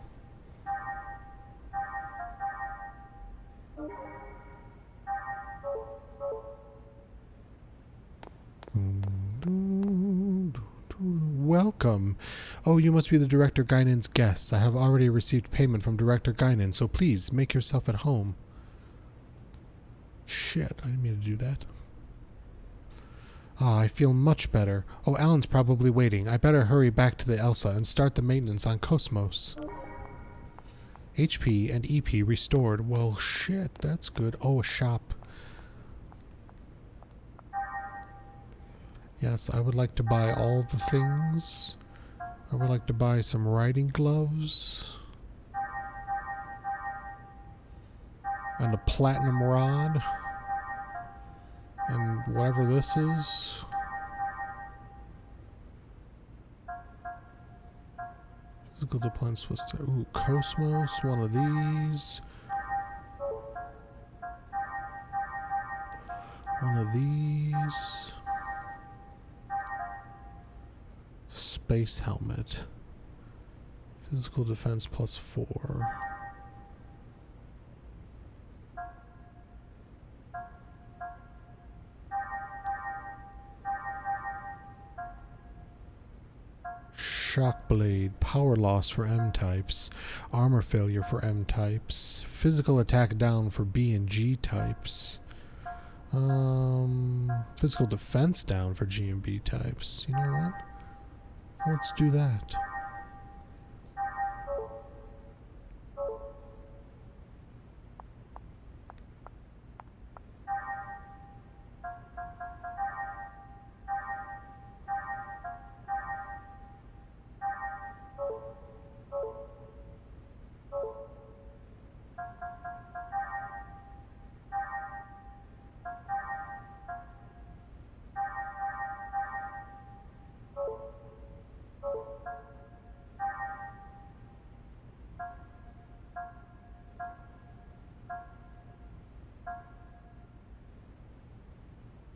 Welcome. Oh, you must be the Director Guinan's guests. I have already received payment from Director Guinan, so please make yourself at home. Shit, I didn't mean to do that. Ah, I feel much better. Oh, Alan's probably waiting. I better hurry back to the Elsa and start the maintenance on Cosmos. HP and EP restored. Well, shit, that's good. Oh, a shop. Yes, I would like to buy all the things. I would like to buy some riding gloves. And a platinum rod. And whatever this is. Physical defense was there. Ooh, Cosmos, one of these. One of these. Space helmet. Physical defense +4. Shock blade, power loss for M types, armor failure for M types, physical attack down for B and G types, physical defense down for G and B types. You know what? Let's do that.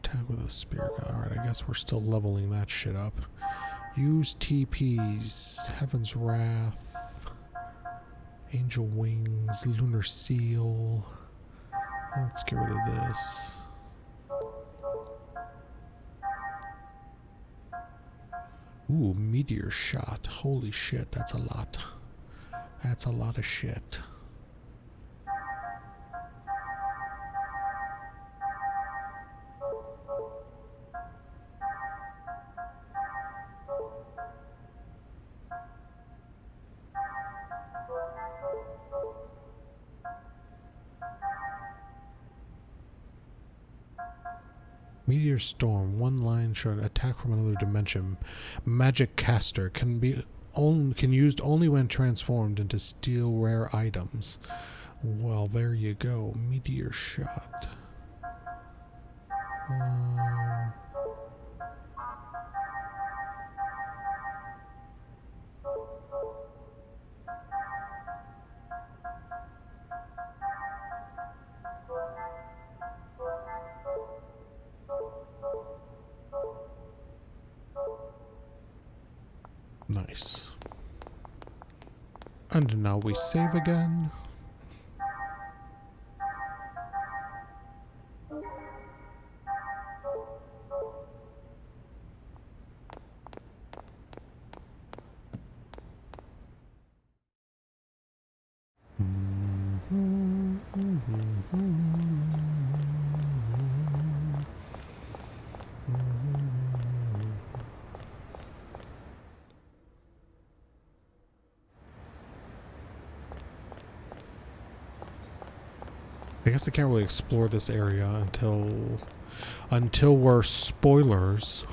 Attack with a spear gun. Alright, I guess we're still leveling that shit up. Use TPs. Heaven's Wrath. Angel Wings. Lunar Seal. Let's get rid of this. Ooh, Meteor Shot. Holy shit, that's a lot. That's a lot of shit. Meteor Storm, one line short, attack from another dimension. Magic Caster can used only when transformed into steel rare items. Well, there you go. Meteor Shot. Nice. And now we save again. I guess I can't really explore this area until we're spoilers.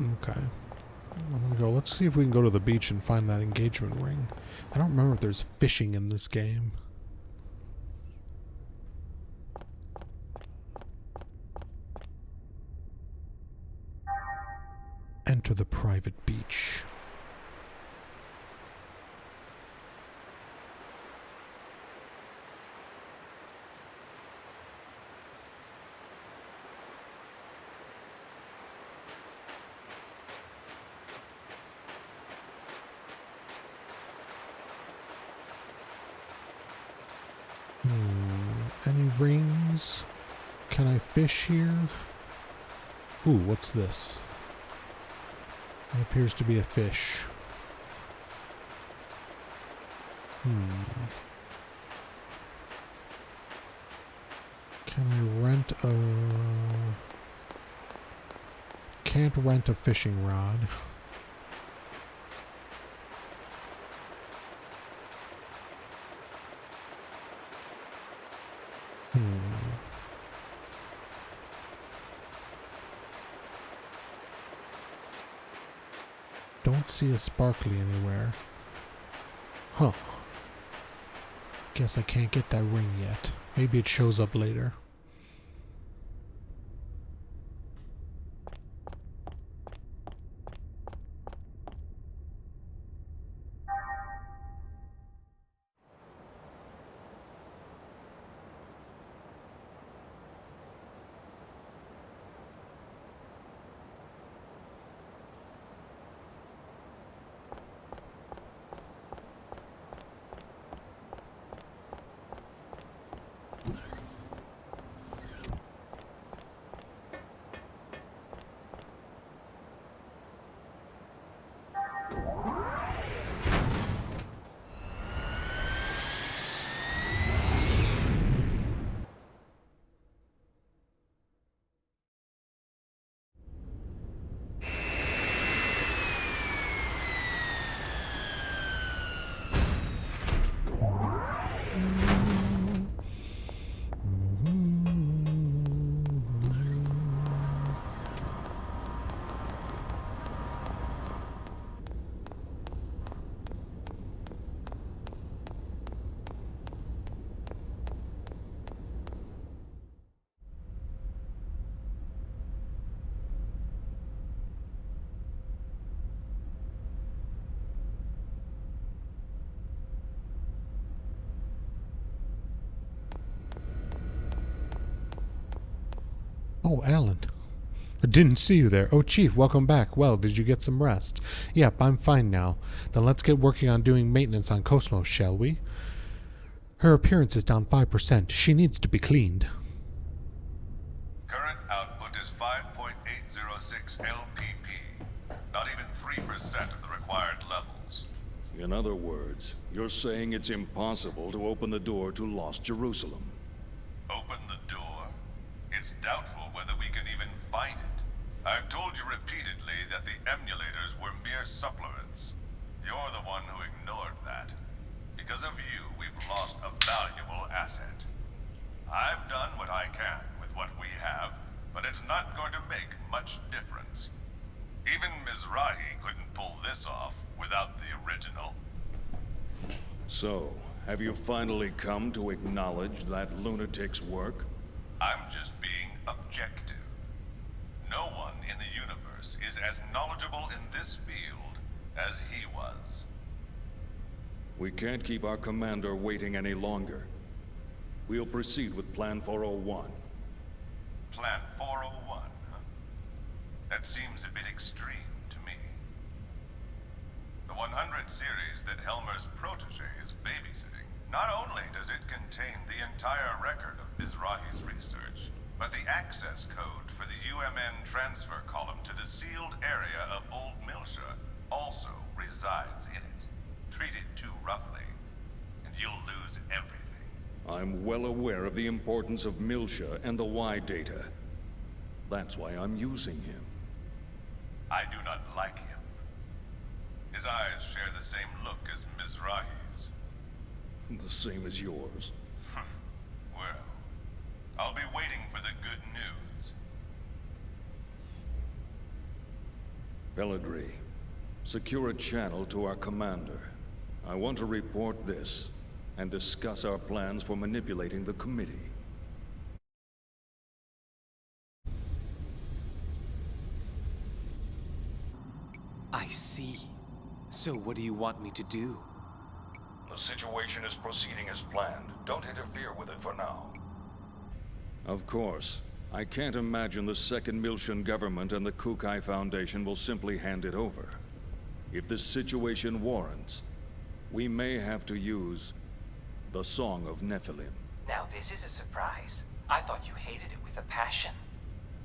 Okay. I'm gonna go. Let's see if we can go to the beach and find that engagement ring. I don't remember if there's fishing in this game. Enter the private beach. Any rings? Can I fish here? Ooh, what's this? It appears to be a fish. Can I rent a... Can't rent a fishing rod. Don't see a sparkly anywhere. Huh. Guess I can't get that ring yet. Maybe it shows up later. Oh, Alan. I didn't see you there. Oh, Chief, welcome back. Well, did you get some rest? Yep, I'm fine now. Then let's get working on doing maintenance on Cosmos, shall we? Her appearance is down 5%. She needs to be cleaned. Current output is 5.806 LPP. Not even 3% of the required levels. In other words, you're saying it's impossible to open the door to Lost Jerusalem. Open the door? It's doubtful whether we can even find it. I've told you repeatedly that the emulators were mere supplements. You're the one who ignored that. Because of you, we've lost a valuable asset. I've done what I can with what we have, but it's not going to make much difference. Even Mizrahi couldn't pull this off without the original. So, have you finally come to acknowledge that lunatic's work? I'm just being objective. No one in the universe is as knowledgeable in this field as he was. We can't keep our commander waiting any longer. We'll proceed with Plan 401. Plan 401, huh? That seems a bit extreme to me. The 100 series that Helmer's protege is babysitting, not only does it contain the entire record of Mizrahi's research, but the access code for the UMN transfer column to the sealed area of Old Milsha also resides in it. Treat it too roughly, and you'll lose everything. I'm well aware of the importance of Milsha and the Y data. That's why I'm using him. I do not like him. His eyes share the same look as Mizrahi's. The same as yours. Well, I'll be waiting for the good news. Pellegrini, secure a channel to our commander. I want to report this, and discuss our plans for manipulating the committee. I see. So what do you want me to do? The situation is proceeding as planned. Don't interfere with it for now. Of course. I can't imagine the Second Miltian government and the Kukai Foundation will simply hand it over. If this situation warrants, we may have to use the Song of Nephilim. Now this is a surprise. I thought you hated it with a passion.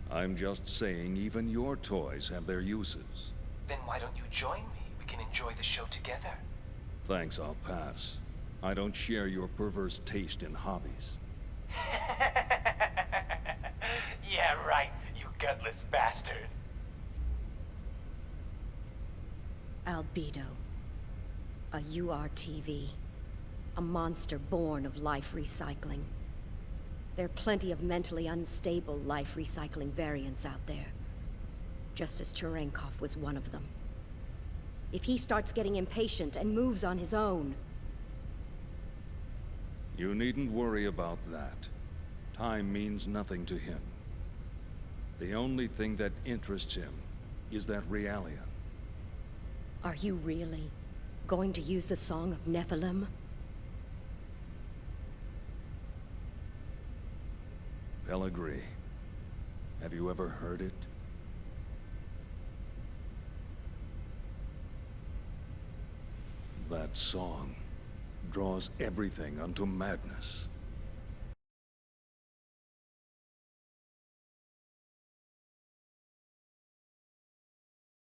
I'm just saying even your toys have their uses. Then why don't you join me? We can enjoy the show together. Thanks, I'll pass. I don't share your perverse taste in hobbies. Yeah, right, you gutless bastard. Albedo. A URTV. A monster born of life recycling. There are plenty of mentally unstable life recycling variants out there. Just as Cherenkov was one of them. If he starts getting impatient and moves on his own... You needn't worry about that. Time means nothing to him. The only thing that interests him is that Realian. Are you really going to use the Song of Nephilim? Pellegrini, have you ever heard it? That song draws everything unto madness.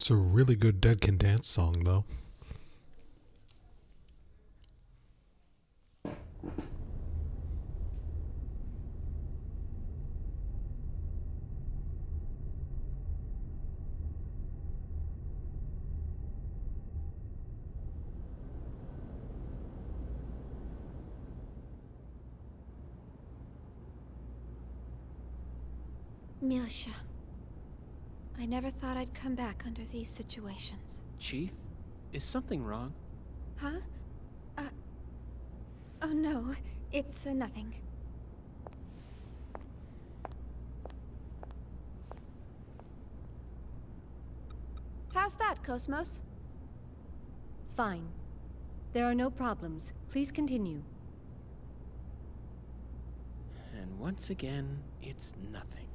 It's a really good Dead Can Dance song, though. Milsha. I never thought I'd come back under these situations. Chief, is something wrong? Huh? Oh no, it's nothing. How's that, Cosmos? Fine. There are no problems. Please continue. And once again, it's nothing.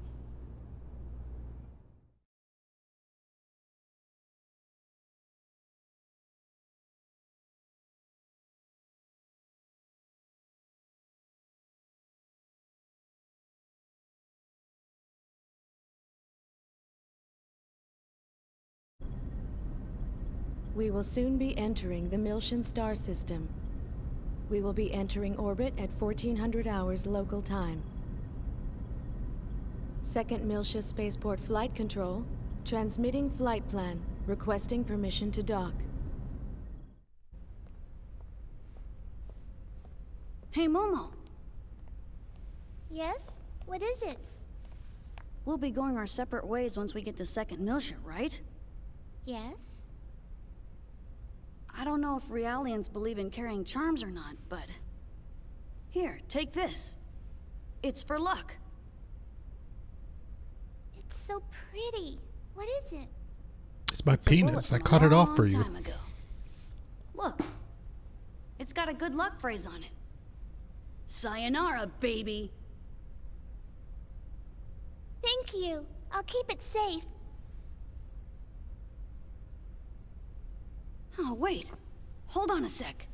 We will soon be entering the Miltian star system. We will be entering orbit at 1400 hours local time. Second Miltia Spaceport Flight Control, transmitting flight plan, requesting permission to dock. Hey, Momo. Yes? What is it? We'll be going our separate ways once we get to Second Miltia, right? Yes? I don't know if Realians believe in carrying charms or not, but... Here, take this. It's for luck. It's so pretty. What is it? It's my It's a bullet penis. I from a cut it off long for you. time ago. Look. It's got a good luck phrase on it. Sayonara, baby. Thank you. I'll keep it safe. Oh, wait. Hold on a sec.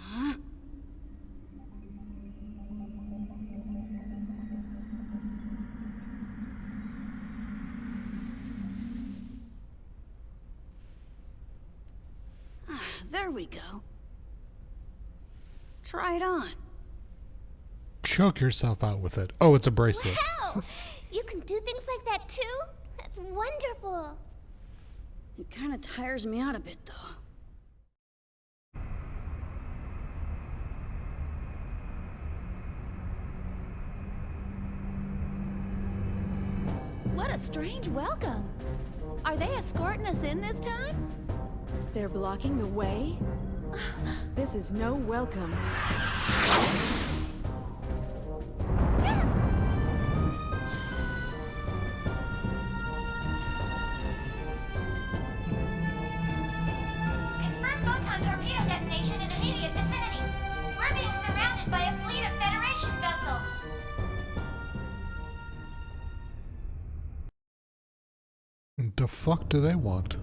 Huh? There we go. Try it on. Choke yourself out with it. Oh, it's a bracelet. Wow! You can do things like that too? That's wonderful. It kind of tires me out a bit, though. What a strange welcome. Are they escorting us in this time? They're blocking the way? This is no welcome. Confirm photon torpedo detonation in immediate vicinity. We're being surrounded by a fleet of Federation vessels. The fuck do they want?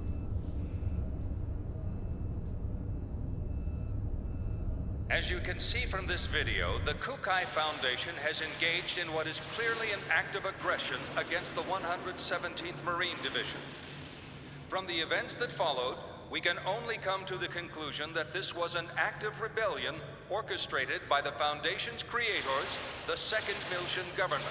As you can see from this video, the Kukai Foundation has engaged in what is clearly an act of aggression against the 117th Marine Division. From the events that followed, we can only come to the conclusion that this was an act of rebellion orchestrated by the Foundation's creators, the Second Miltian government.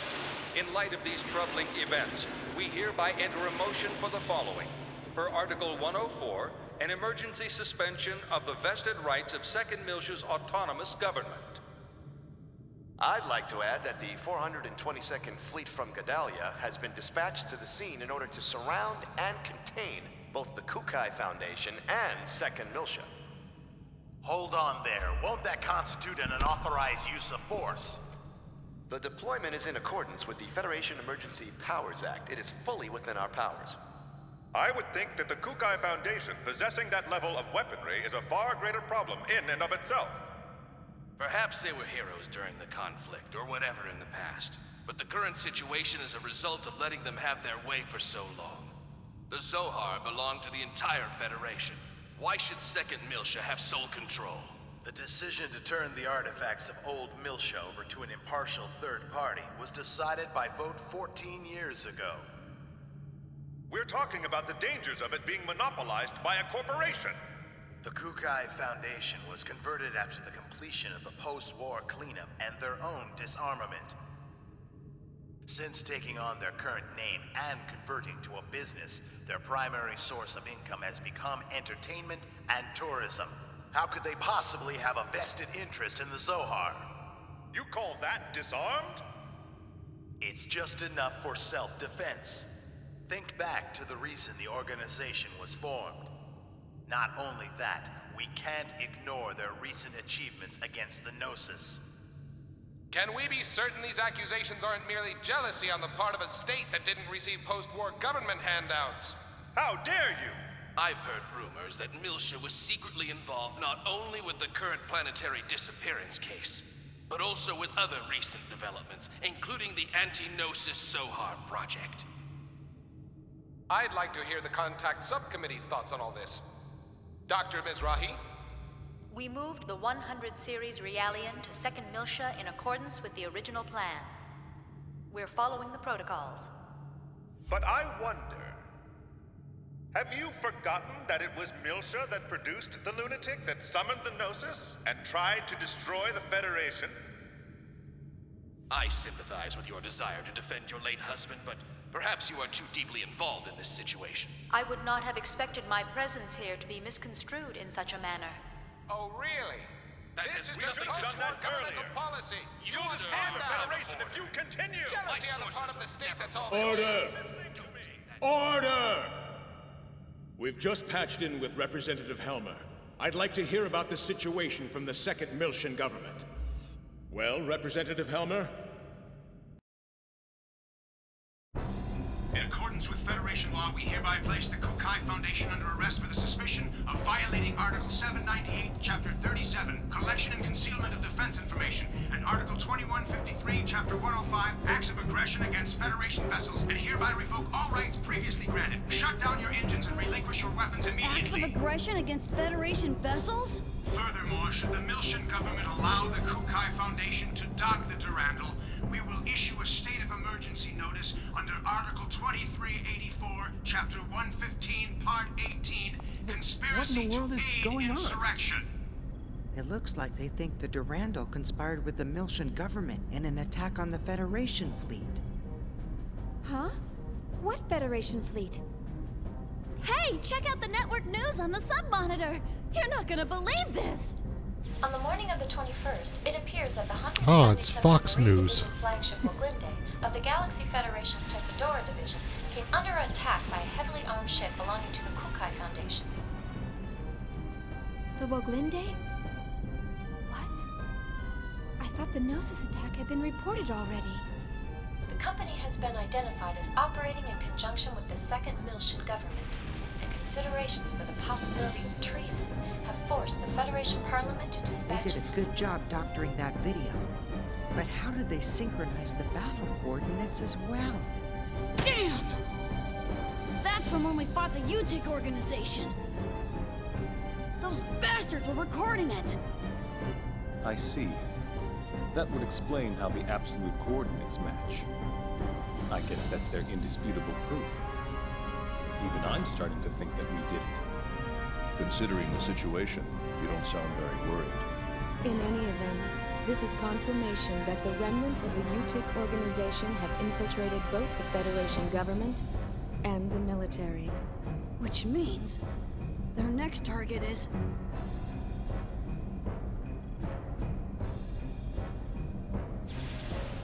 In light of these troubling events, we hereby enter a motion for the following. Per Article 104, an emergency suspension of the vested rights of Second Miltia's autonomous government. I'd like to add that the 422nd Fleet from Gedalia has been dispatched to the scene in order to surround and contain both the Kukai Foundation and Second Miltia. Hold on there. Won't that constitute an unauthorized use of force? The deployment is in accordance with the Federation Emergency Powers Act. It is fully within our powers. I would think that the Kukai Foundation possessing that level of weaponry is a far greater problem in and of itself. Perhaps they were heroes during the conflict, or whatever in the past. But the current situation is a result of letting them have their way for so long. The Zohar belong to the entire Federation. Why should Second Miltia have sole control? The decision to turn the artifacts of old Miltia over to an impartial third party was decided by vote 14 years ago. We're talking about the dangers of it being monopolized by a corporation. The Kukai Foundation was converted after the completion of the post-war cleanup and their own disarmament. Since taking on their current name and converting to a business, their primary source of income has become entertainment and tourism. How could they possibly have a vested interest in the Zohar? You call that disarmed? It's just enough for self-defense. Think back to the reason the organization was formed. Not only that, we can't ignore their recent achievements against the Gnosis. Can we be certain these accusations aren't merely jealousy on the part of a state that didn't receive post-war government handouts? How dare you! I've heard rumors that Miltia was secretly involved not only with the current planetary disappearance case, but also with other recent developments, including the Anti-Gnosis Zohar project. I'd like to hear the Contact Subcommittee's thoughts on all this. Dr. Mizrahi? We moved the 100 series Realian to 2nd Miltia in accordance with the original plan. We're following the protocols. But I wonder, have you forgotten that it was Miltia that produced the lunatic that summoned the Gnosis and tried to destroy the Federation? I sympathize with your desire to defend your late husband, but perhaps you are too deeply involved in this situation. I would not have expected my presence here to be misconstrued in such a manner. Oh, really? This is just post-war governmental policy. You will destroy the Federation if you continue! Jealousy on the part of the state, that's all. Order! Order! We've just patched in with Representative Helmer. I'd like to hear about the situation from the 2nd Miltian government. Well, Representative Helmer? In accordance with Federation law, we hereby place the Kukai Foundation under arrest for the suspicion of violating Article 798, Chapter 37, Collection and Concealment of Defense Information, and Article 2153, Chapter 105, Acts of Aggression against Federation vessels, and hereby revoke all rights previously granted. Shut down your engines and relinquish your weapons immediately. Acts of aggression against Federation vessels? Furthermore, should the Miltian government allow the Kukai Foundation to dock the Durandal, we will issue a state of emergency notice under Article 2384, Chapter 115, Part 18, Conspiracy to Aid Insurrection. It looks like they think the Durandal conspired with the Miltian government in an attack on the Federation fleet. Huh? What Federation fleet? Hey, check out the network news on the sub-monitor! You're not gonna believe this! On the morning of the 21st, it appears that the 177th Oh, it's Fox Marine News. Division flagship Woglinde of the Galaxy Federation's Tessadora Division came under attack by a heavily armed ship belonging to the Kukai Foundation. The Woglinde? What? I thought the Gnosis attack had been reported already. The company has been identified as operating in conjunction with the 2nd Miltian government, and considerations for the possibility of treason have forced the Federation Parliament to They dispatch... did a good job doctoring that video. But how did they synchronize the battle coordinates as well? Damn! That's from when we fought the UTIC organization. Those bastards were recording it. I see. That would explain how the absolute coordinates match. I guess that's their indisputable proof. Even I'm starting to think that we did it. Considering the situation, you don't sound very worried. In any event, this is confirmation that the remnants of the UTIC organization have infiltrated both the Federation government and the military. Which means their next target is...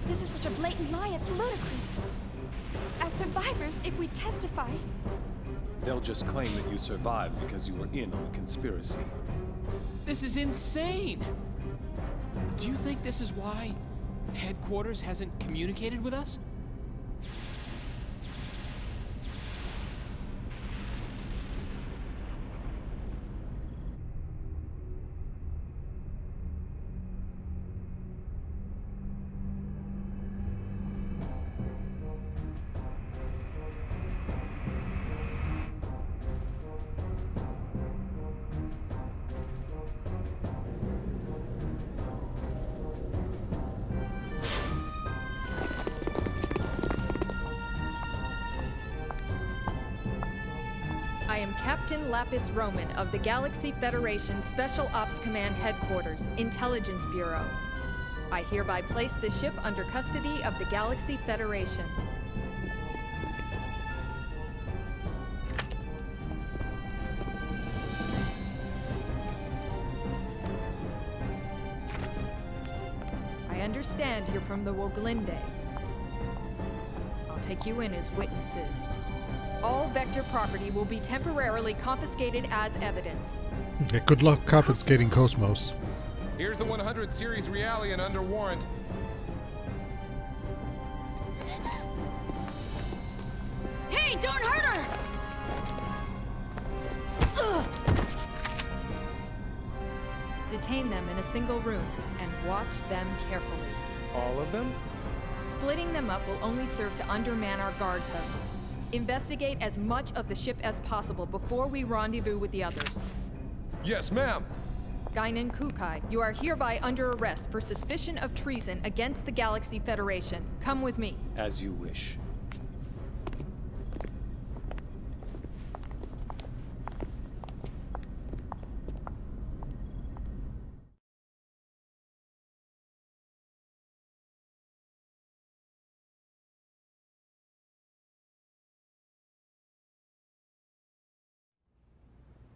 This is such a blatant lie, it's ludicrous. As survivors, if we testify... They'll just claim that you survived because you were in on the conspiracy. This is insane! Do you think this is why headquarters hasn't communicated with us? I am Captain Lapis Roman of the Galaxy Federation Special Ops Command Headquarters, Intelligence Bureau. I hereby place the ship under custody of the Galaxy Federation. I understand you're from the Woglinde. I'll take you in as witnesses. All Vector property will be temporarily confiscated as evidence. Yeah, good luck confiscating Cosmos. Here's the 100 series Realian under warrant. Hey, don't hurt her! Ugh. Detain them in a single room and watch them carefully. All of them? Splitting them up will only serve to underman our guard posts. Investigate as much of the ship as possible before we rendezvous with the others. Yes, ma'am. Guinan Kukai, you are hereby under arrest for suspicion of treason against the Galaxy Federation. Come with me. As you wish.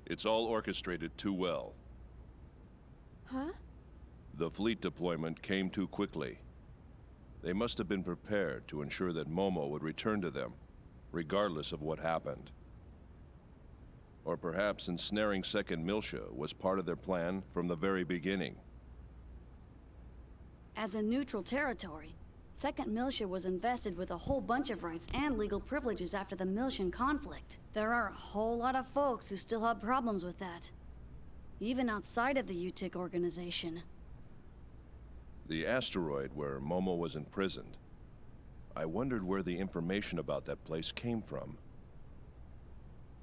It's all orchestrated too well. Huh? The fleet deployment came too quickly. They must have been prepared to ensure that Momo would return to them, regardless of what happened. Or perhaps ensnaring Second Miltia was part of their plan from the very beginning. As a neutral territory, Second Miltia was invested with a whole bunch of rights and legal privileges after the Miltian conflict. There are a whole lot of folks who still have problems with that. Even outside of the UTIC organization. The asteroid where Momo was imprisoned. I wondered where the information about that place came from.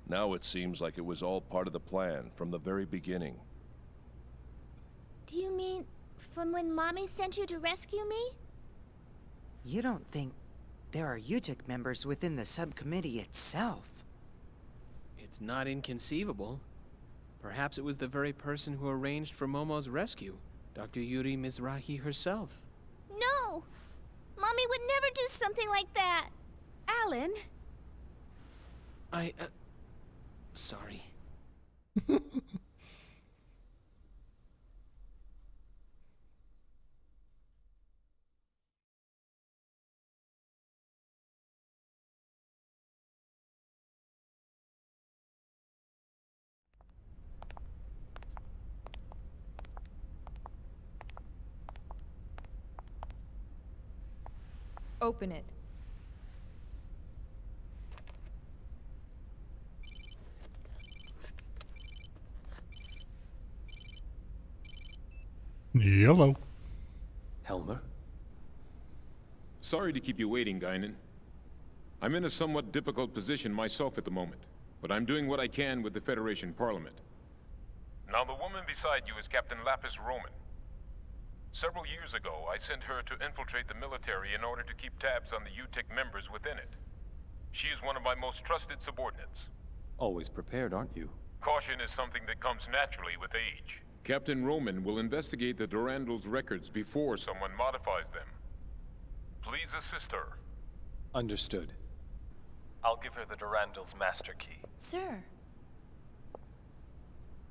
Now it seems like it was all part of the plan from the very beginning. Do you mean from when Mommy sent you to rescue me? You don't think there are UTIC members within the subcommittee itself? It's not inconceivable. Perhaps it was the very person who arranged for Momo's rescue, Dr. Yuri Mizrahi herself. No! Mommy would never do something like that! Alan? Sorry. Open it. Yellow. Helmer? Sorry to keep you waiting, Guinan. I'm in a somewhat difficult position myself at the moment, but I'm doing what I can with the Federation Parliament. Now, the woman beside you is Captain Lapis Roman. Several years ago, I sent her to infiltrate the military in order to keep tabs on the UTIC members within it. She is one of my most trusted subordinates. Always prepared, aren't you? Caution is something that comes naturally with age. Captain Roman will investigate the Durandal's records before someone modifies them. Please assist her. Understood. I'll give her the Durandal's master key. Sir,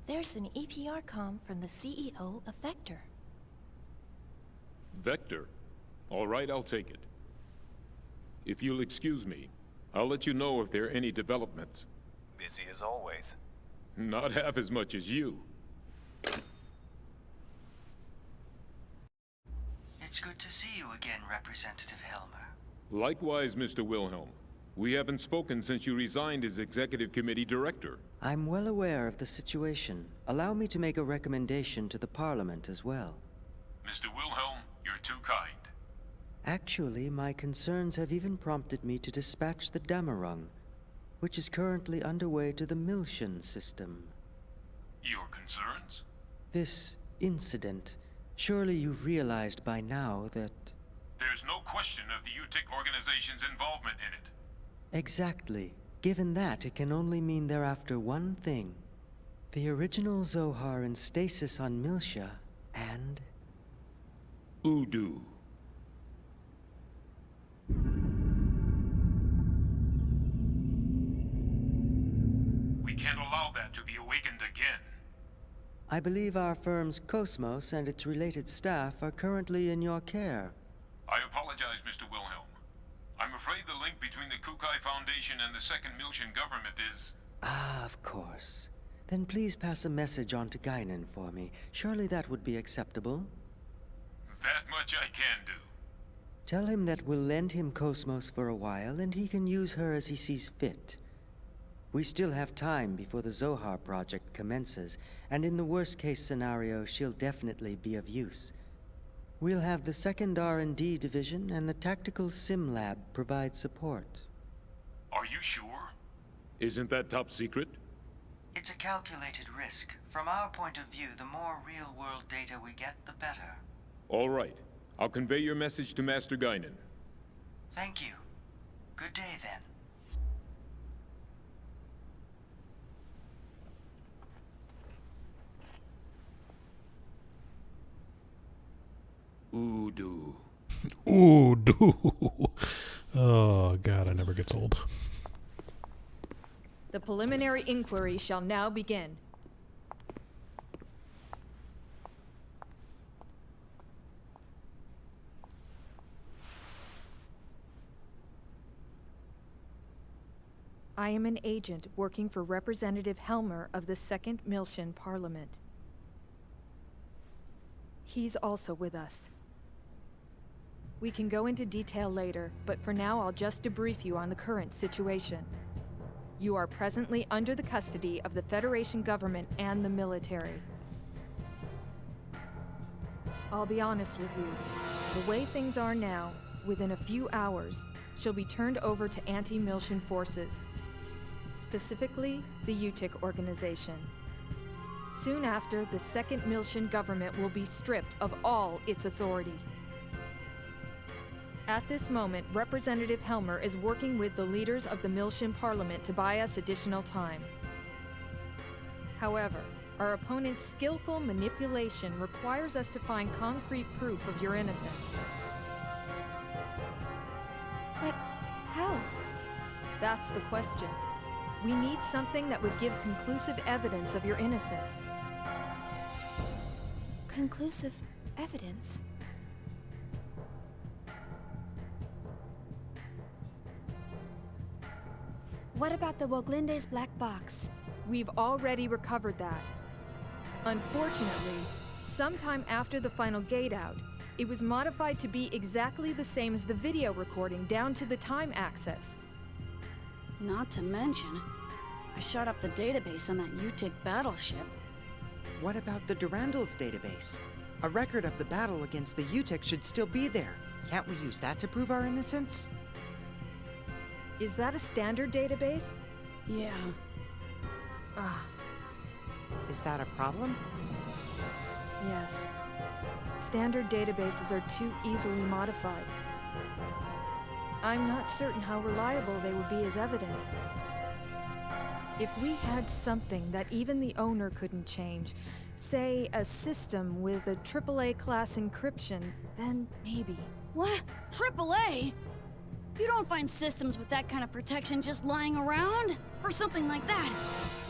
there's an EPR comm from the CEO of Vector. Vector? All right, I'll take it. If you'll excuse me, I'll let you know if there are any developments. Busy as always. Not half as much as you. It's good to see you again, Representative Helmer. Likewise, Mr. Wilhelm. We haven't spoken since you resigned as Executive Committee Director. I'm well aware of the situation. Allow me to make a recommendation to the Parliament as well. Mr. Wilhelm, you're too kind. Actually, my concerns have even prompted me to dispatch the Damarung, which is currently underway to the Miltian system. Your concerns? This incident, surely you've realized by now that... There's no question of the UTIC organization's involvement in it. Exactly. Given that, it can only mean they're after one thing. The original Zohar in stasis on Miltia, and... Udu. We can't allow that to be awakened again. I believe our firm's Cosmos and its related staff are currently in your care. I apologize, Mr. Wilhelm. I'm afraid the link between the Kukai Foundation and the Second Miltian government is... Ah, of course. Then please pass a message on to Guinan for me. Surely that would be acceptable. That much I can do. Tell him that we'll lend him Cosmos for a while, and he can use her as he sees fit. We still have time before the Zohar project commences, and in the worst-case scenario, she'll definitely be of use. We'll have the second R&D division and the tactical sim lab provide support. Are you sure? Isn't that top secret? It's a calculated risk. From our point of view, the more real-world data we get, the better. All right. I'll convey your message to Master Guinan. Thank you. Good day, then. Udu. Ooh, do. Oh, God, I never gets old. The preliminary inquiry shall now begin. I am an agent working for Representative Helmer of the 2nd Miltian Parliament. He's also with us. We can go into detail later, but for now I'll just debrief you on the current situation. You are presently under the custody of the Federation government and the military. I'll be honest with you. The way things are now, within a few hours, she'll be turned over to anti-Miltian forces. Specifically, the UTIC organization. Soon after, the 2nd Miltian government will be stripped of all its authority. At this moment, Representative Helmer is working with the leaders of the Miltian Parliament to buy us additional time. However, our opponent's skillful manipulation requires us to find concrete proof of your innocence. But how? That's the question. We need something that would give conclusive evidence of your innocence. Conclusive evidence? What about the Woglinde's black box? We've already recovered that. Unfortunately, sometime after the final gate out, it was modified to be exactly the same as the video recording down to the time access. Not to mention, I shot up the database on that UTIC battleship. What about the Durandal's database? A record of the battle against the UTIC should still be there. Can't we use that to prove our innocence? Is that a standard database? Yeah. Is that a problem? Yes. Standard databases are too easily modified. I'm not certain how reliable they would be as evidence. If we had something that even the owner couldn't change, say a system with a AAA class encryption, then maybe. What? AAA? You don't find systems with that kind of protection just lying around. For something like that,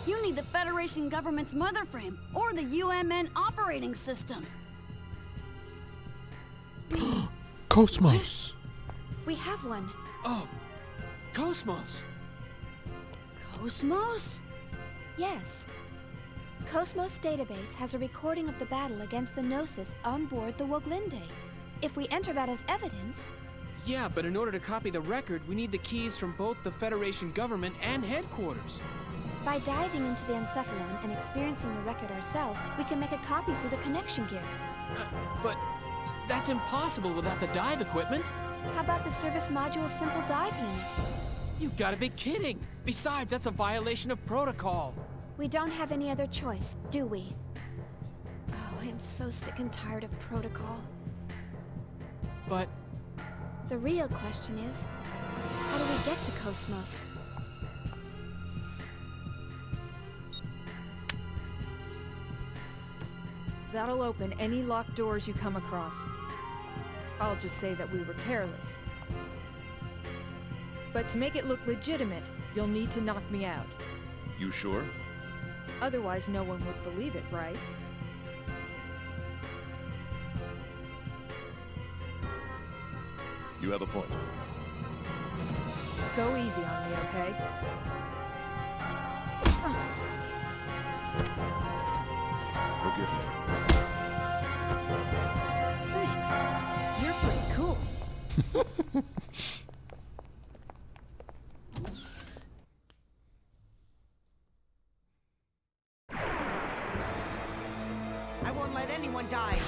you need the Federation government's mother frame or the UMN operating system. Cosmos! We have one. Oh, Cosmos! Cosmos? Yes. Cosmos database has a recording of the battle against the Gnosis on board the Woglinde. If we enter that as evidence... Yeah, but in order to copy the record, we need the keys from both the Federation government and headquarters. By diving into the Encephalon and experiencing the record ourselves, we can make a copy through the connection gear. But that's impossible without the dive equipment. How about the service module's simple dive unit? You've got to be kidding. Besides, that's a violation of protocol. We don't have any other choice, do we? Oh, I am so sick and tired of protocol. But... the real question is, how do we get to Cosmos? That'll open any locked doors you come across. I'll just say that we were careless. But to make it look legitimate, you'll need to knock me out. You sure? Otherwise, no one would believe it, right? You have a point. Go easy on me, okay? Forgive me. Thanks. You're pretty cool. I won't let anyone die.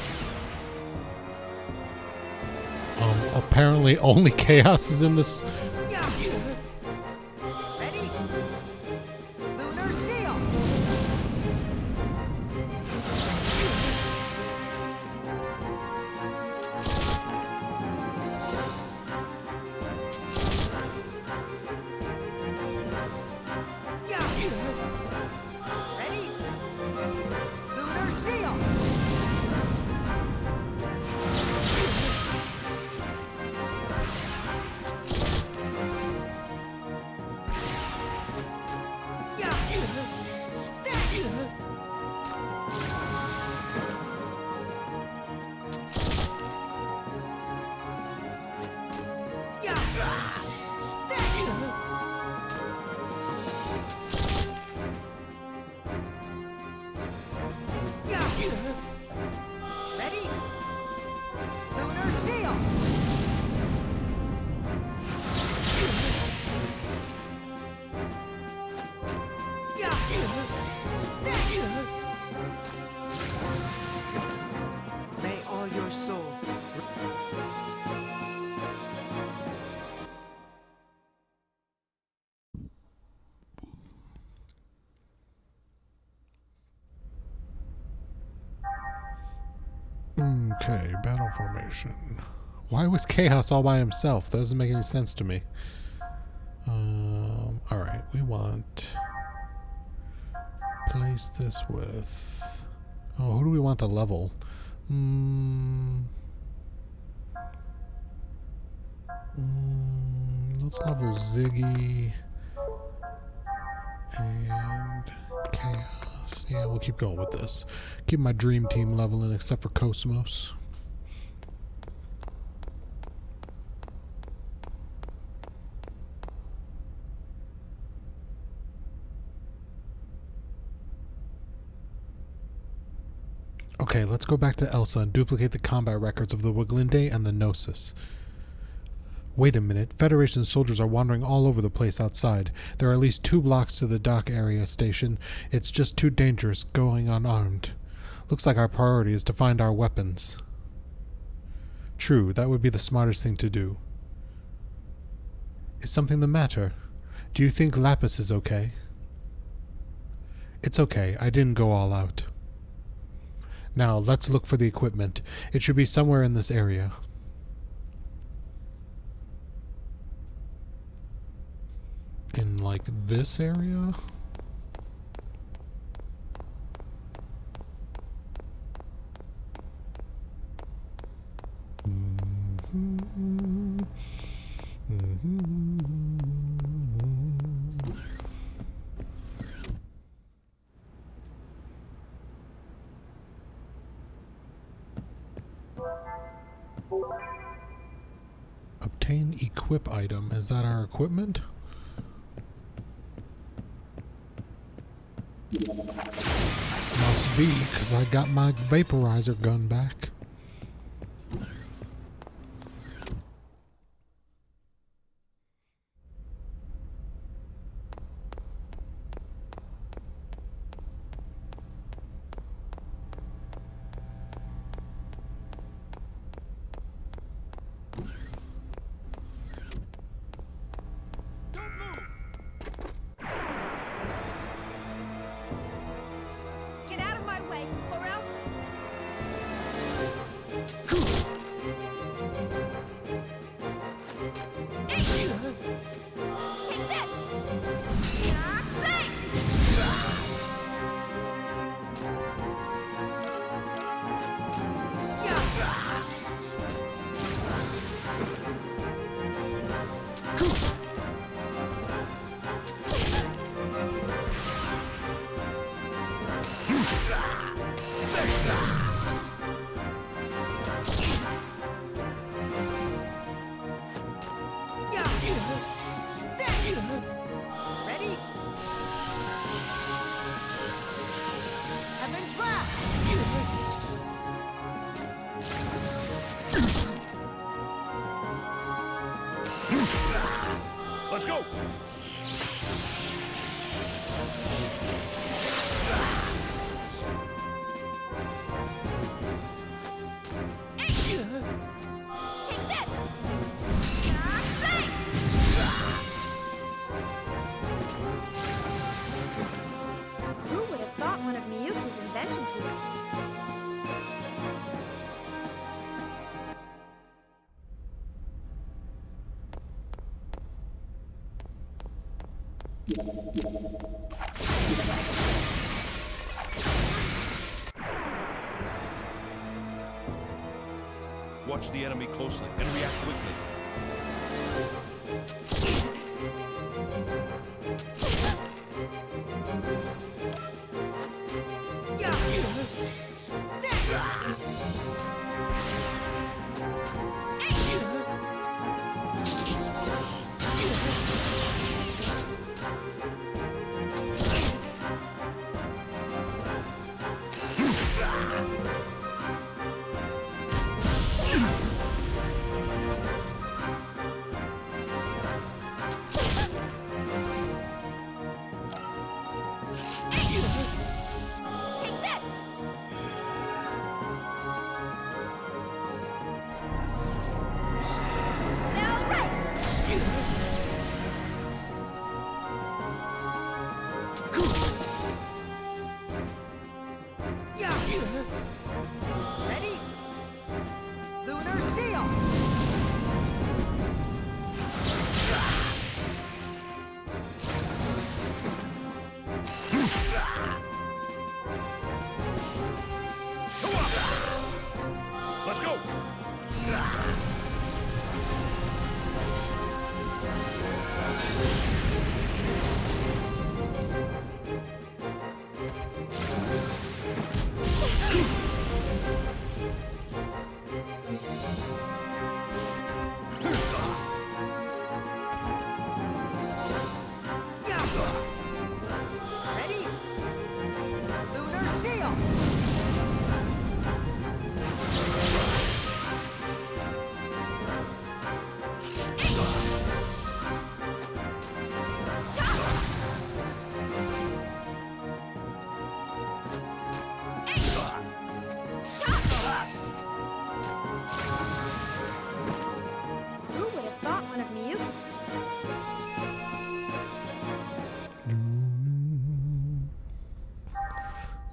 Apparently only chaos is in this. Ready? Lunar seal. Ready? Lunar seal! May all your souls... Okay, battle formation. Why was Chaos all by himself? That doesn't make any sense to me. Alright, we want... Place this with... Oh, who do we want to level? Let's level Ziggy and Chaos. Yeah, we'll keep going with this. Keep my dream team leveling except for Cosmos. Okay, let's go back to Elsa and duplicate the combat records of the Woglinde and the Gnosis. Wait a minute, Federation soldiers are wandering all over the place outside. There are at least 2 blocks to the dock area station. It's just too dangerous going unarmed. Looks like our priority is to find our weapons. True, that would be the smartest thing to do. Is something the matter? Do you think Lapis is okay? It's okay, I didn't go all out. Now, let's look for the equipment. It should be somewhere in this area. In, like, this area? Obtain equip item. Is that our equipment? Must be, because I got my vaporizer gun back. Ready? Heaven's Wrath! Let's go! Who would have thought one of Miyuki's inventions would... Watch the enemy closely and react quickly.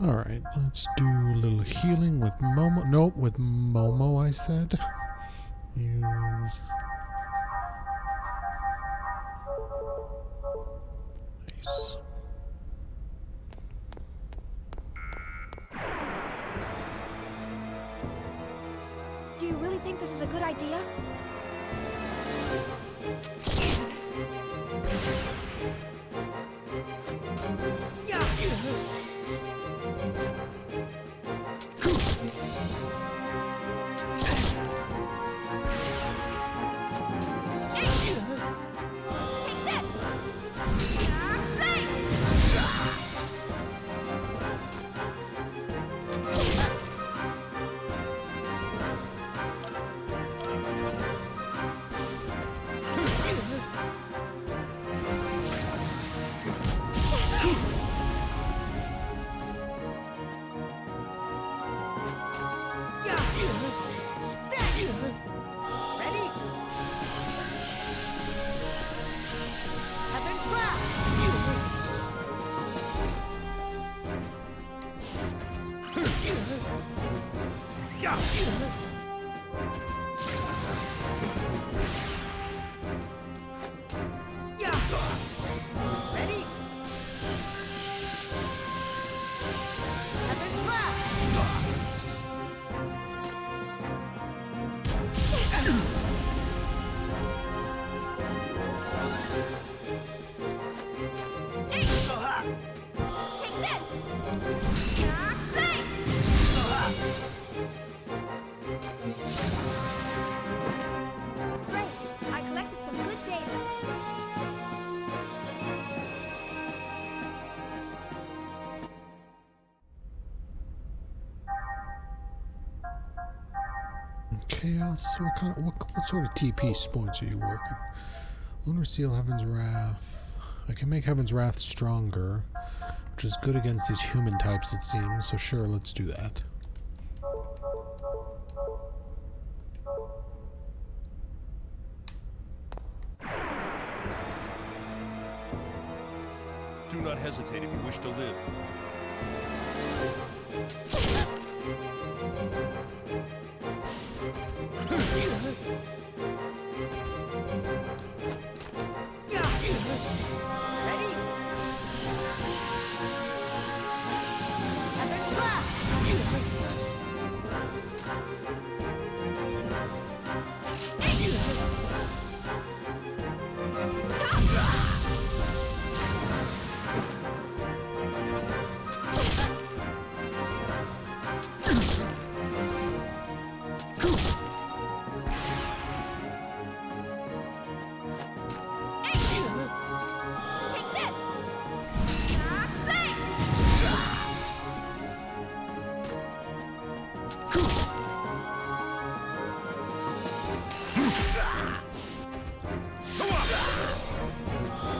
Alright, let's do a little healing with Momo. Nope, with Momo, I said. Use. Nice. Do you really think this is a good idea? Chaos. What sort of TP points are you working? Lunar Seal, Heaven's Wrath. I can make Heaven's Wrath stronger, which is good against these human types, it seems. So sure, let's do that. Do not hesitate if you wish to live.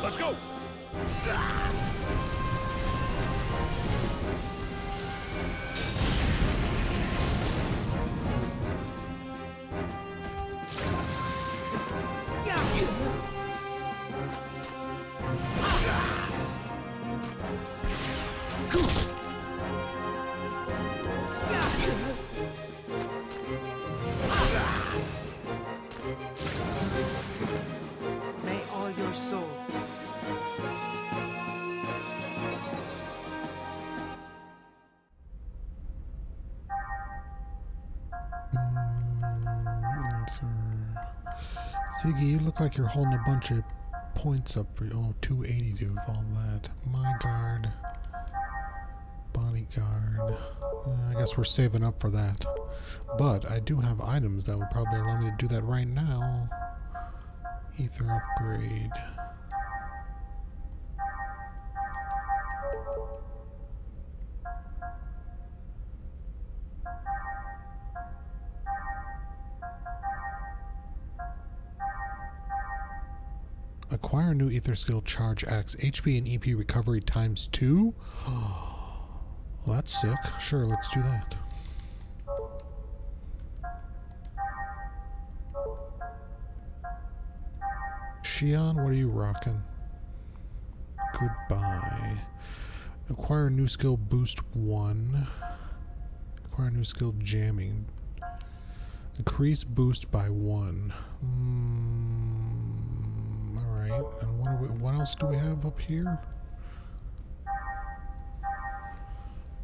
Let's go! May all your soul. Ziggy, you look like you're holding a bunch of points up for 280 to all that. My guard. Bodyguard. I guess we're saving up for that. But I do have items that would probably allow me to do that right now. Ether upgrade. Acquire a new ether skill, charge X, HP and EP recovery times 2? Well, that's sick. Sure, let's do that. Shion, what are you rocking? Goodbye. Acquire new skill boost 1. Acquire new skill jamming. Increase boost by 1. Alright, and what else do we have up here?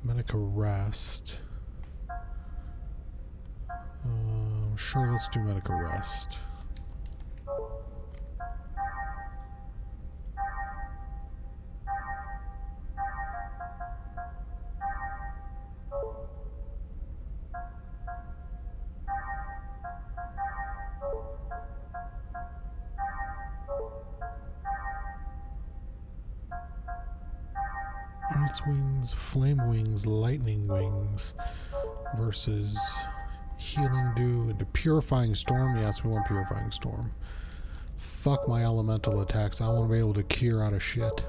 Medic arrest. Sure, let's do medic arrest. Ice wings, flame wings, lightning wings versus healing dew into purifying storm. Yes, we want purifying storm. Fuck my elemental attacks. I want to be able to cure out of shit.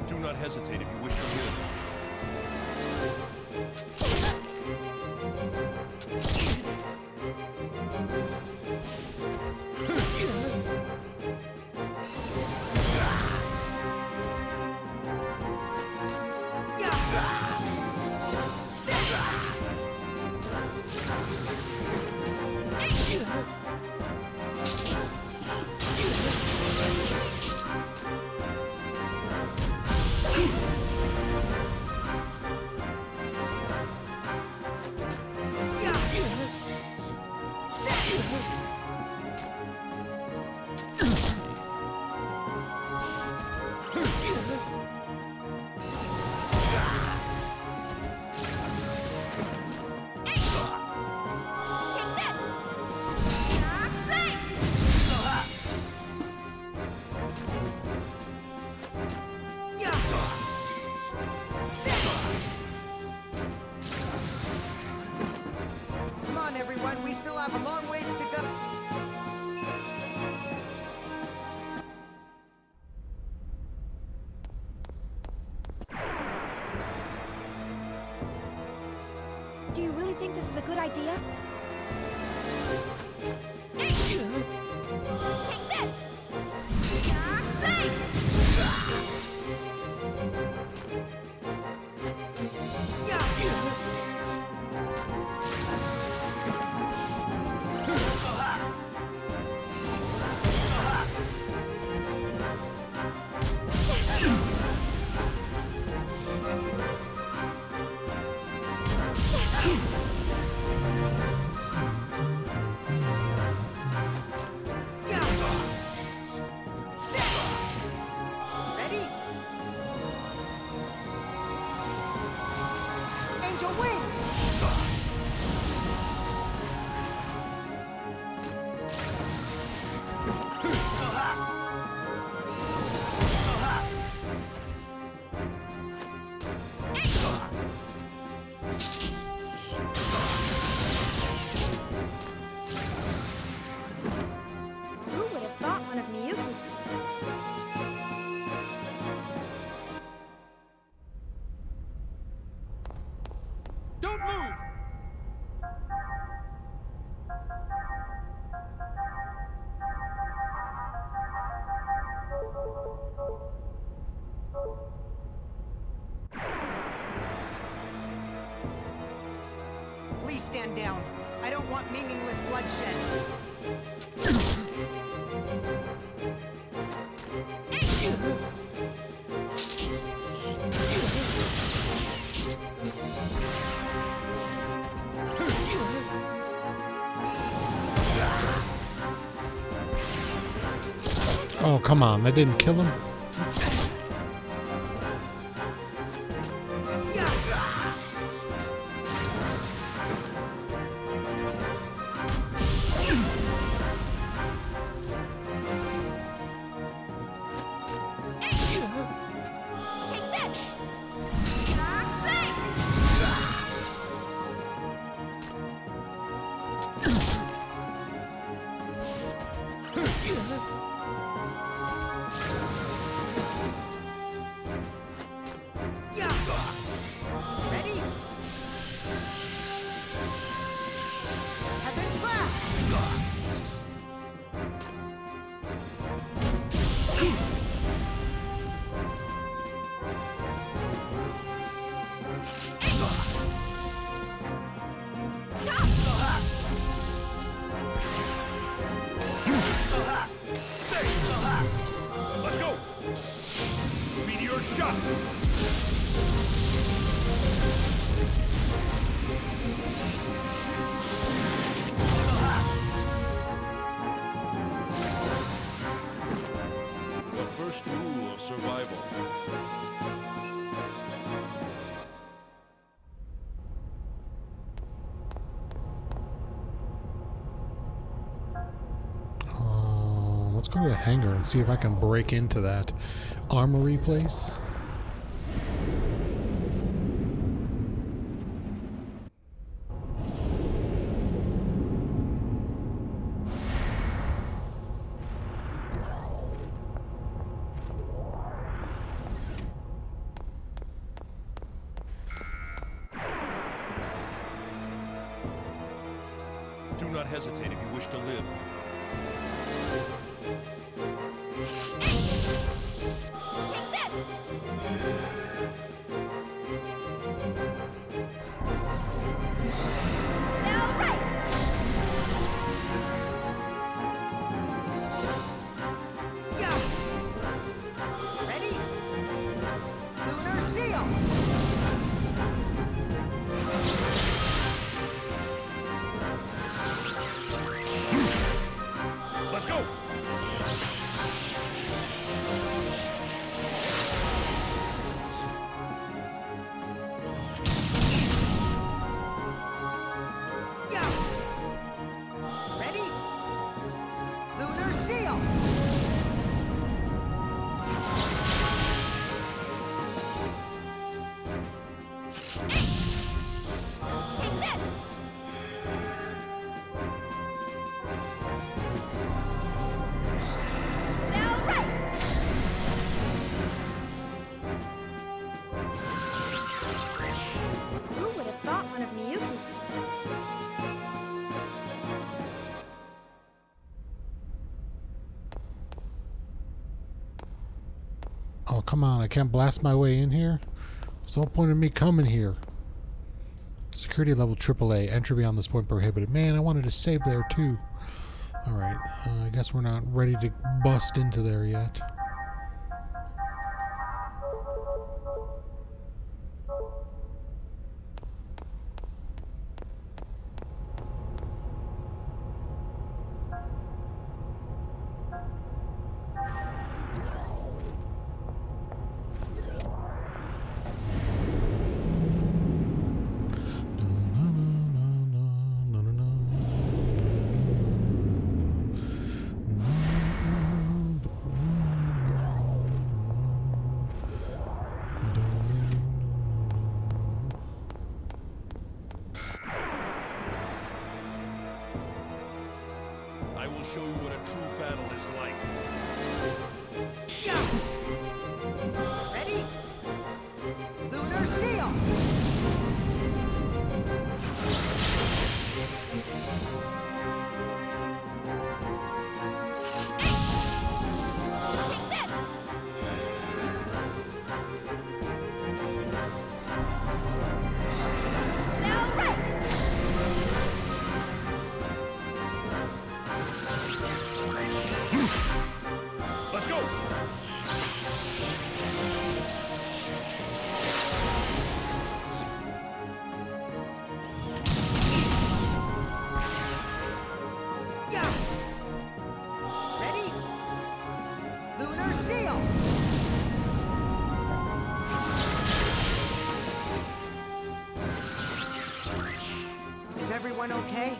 Do not hesitate if you wish to live. Come on, everyone. We still have a long ways to go. Do you really think this is a good idea? Ready? Angel wings! Who would have thought one of Miyuki's... Don't move! Please stand down. I don't want meaningless bloodshed. Oh, come on. That didn't kill him? Ready? Have been trapped! Let's go! Meteor shot! The first rule of survival. Let's go to the hangar and see if I can break into that armory place. Do not hesitate if you wish to live. Ready? Lunar seal! Let's go! Ready? Lunar seal! Who would have thought one of Miyuki's... Oh, come on. I can't blast my way in here. There's no point in me coming here. Security level AAA. Entry beyond this point prohibited. Man, I wanted to save there too. Alright. I guess we're not ready to bust into there yet. I will show you what a true battle is like. Ready? Lunar seal! Let's go! Ready? Lunar seal! Is everyone okay?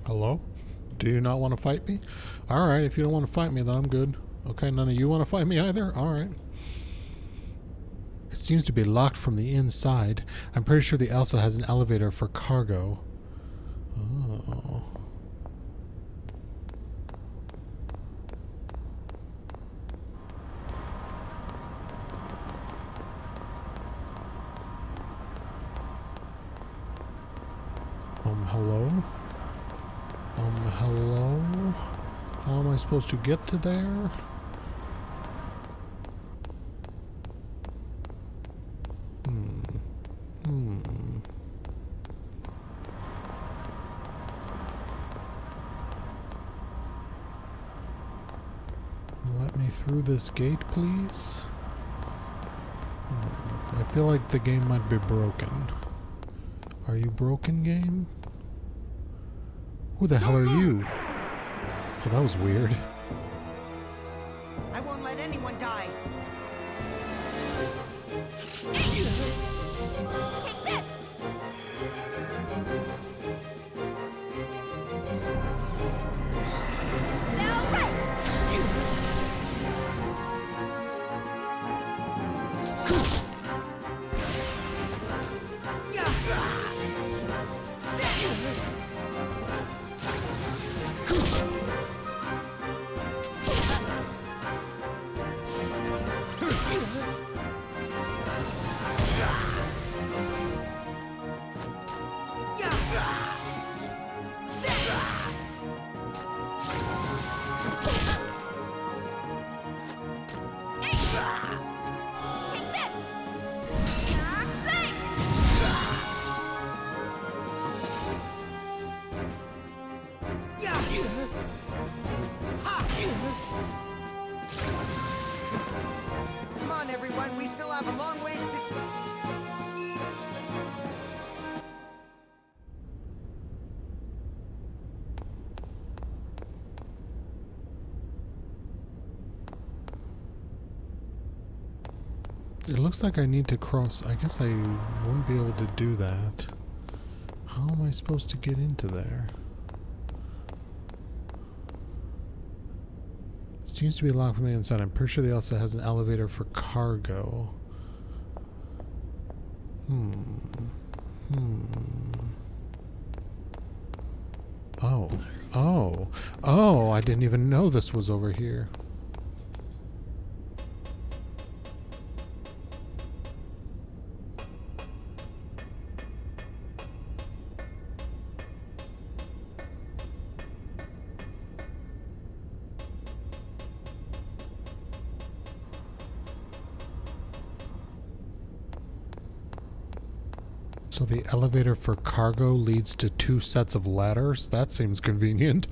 Hello? Do you not want to fight me? Alright, if you don't want to fight me, then I'm good. Okay, none of you want to fight me either? Alright. It seems to be locked from the inside. I'm pretty sure the Elsa has an elevator for cargo. Hello? Hello? How am I supposed to get to there? Let me through this gate, please. I feel like the game might be broken. Are you broken, game? Who the hell are you? Oh, that was weird. I won't let anyone die. Come on, everyone. We still have a long ways to... It looks like I need to cross. I guess I won't be able to do that. How am I supposed to get into there? Seems to be locked from the inside. I'm pretty sure the Elsa has an elevator for cargo. Oh, I didn't even know this was over here. So the elevator for cargo leads to 2 sets of ladders? That seems convenient.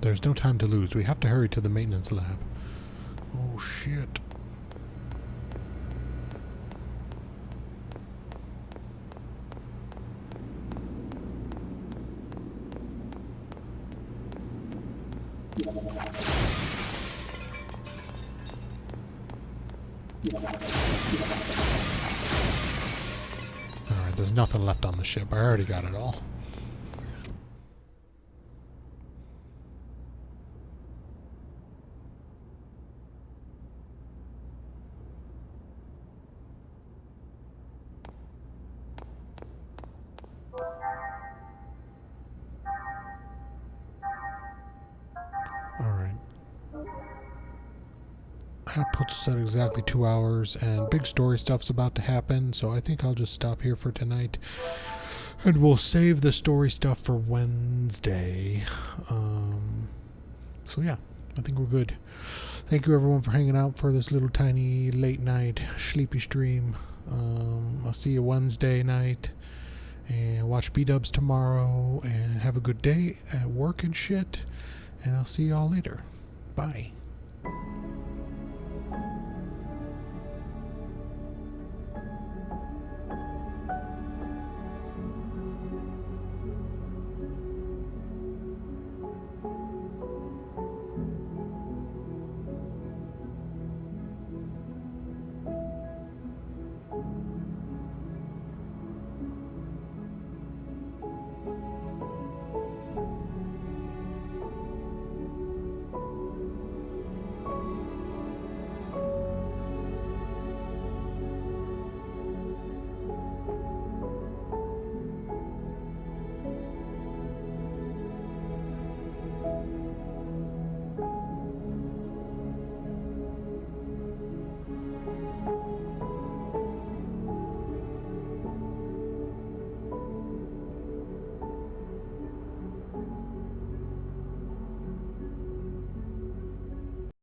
There's no time to lose. We have to hurry to the maintenance lab. Oh, shit. Alright, there's nothing left on the ship. I already got it all. That puts us at exactly 2 hours, and big story stuff's about to happen, so I think I'll just stop here for tonight. And we'll save the story stuff for Wednesday. So yeah, I think we're good. Thank you everyone for hanging out for this little tiny late night sleepy stream. I'll see you Wednesday night. and watch B-dubs tomorrow, and have a good day at work and shit, and I'll see y'all later. Bye.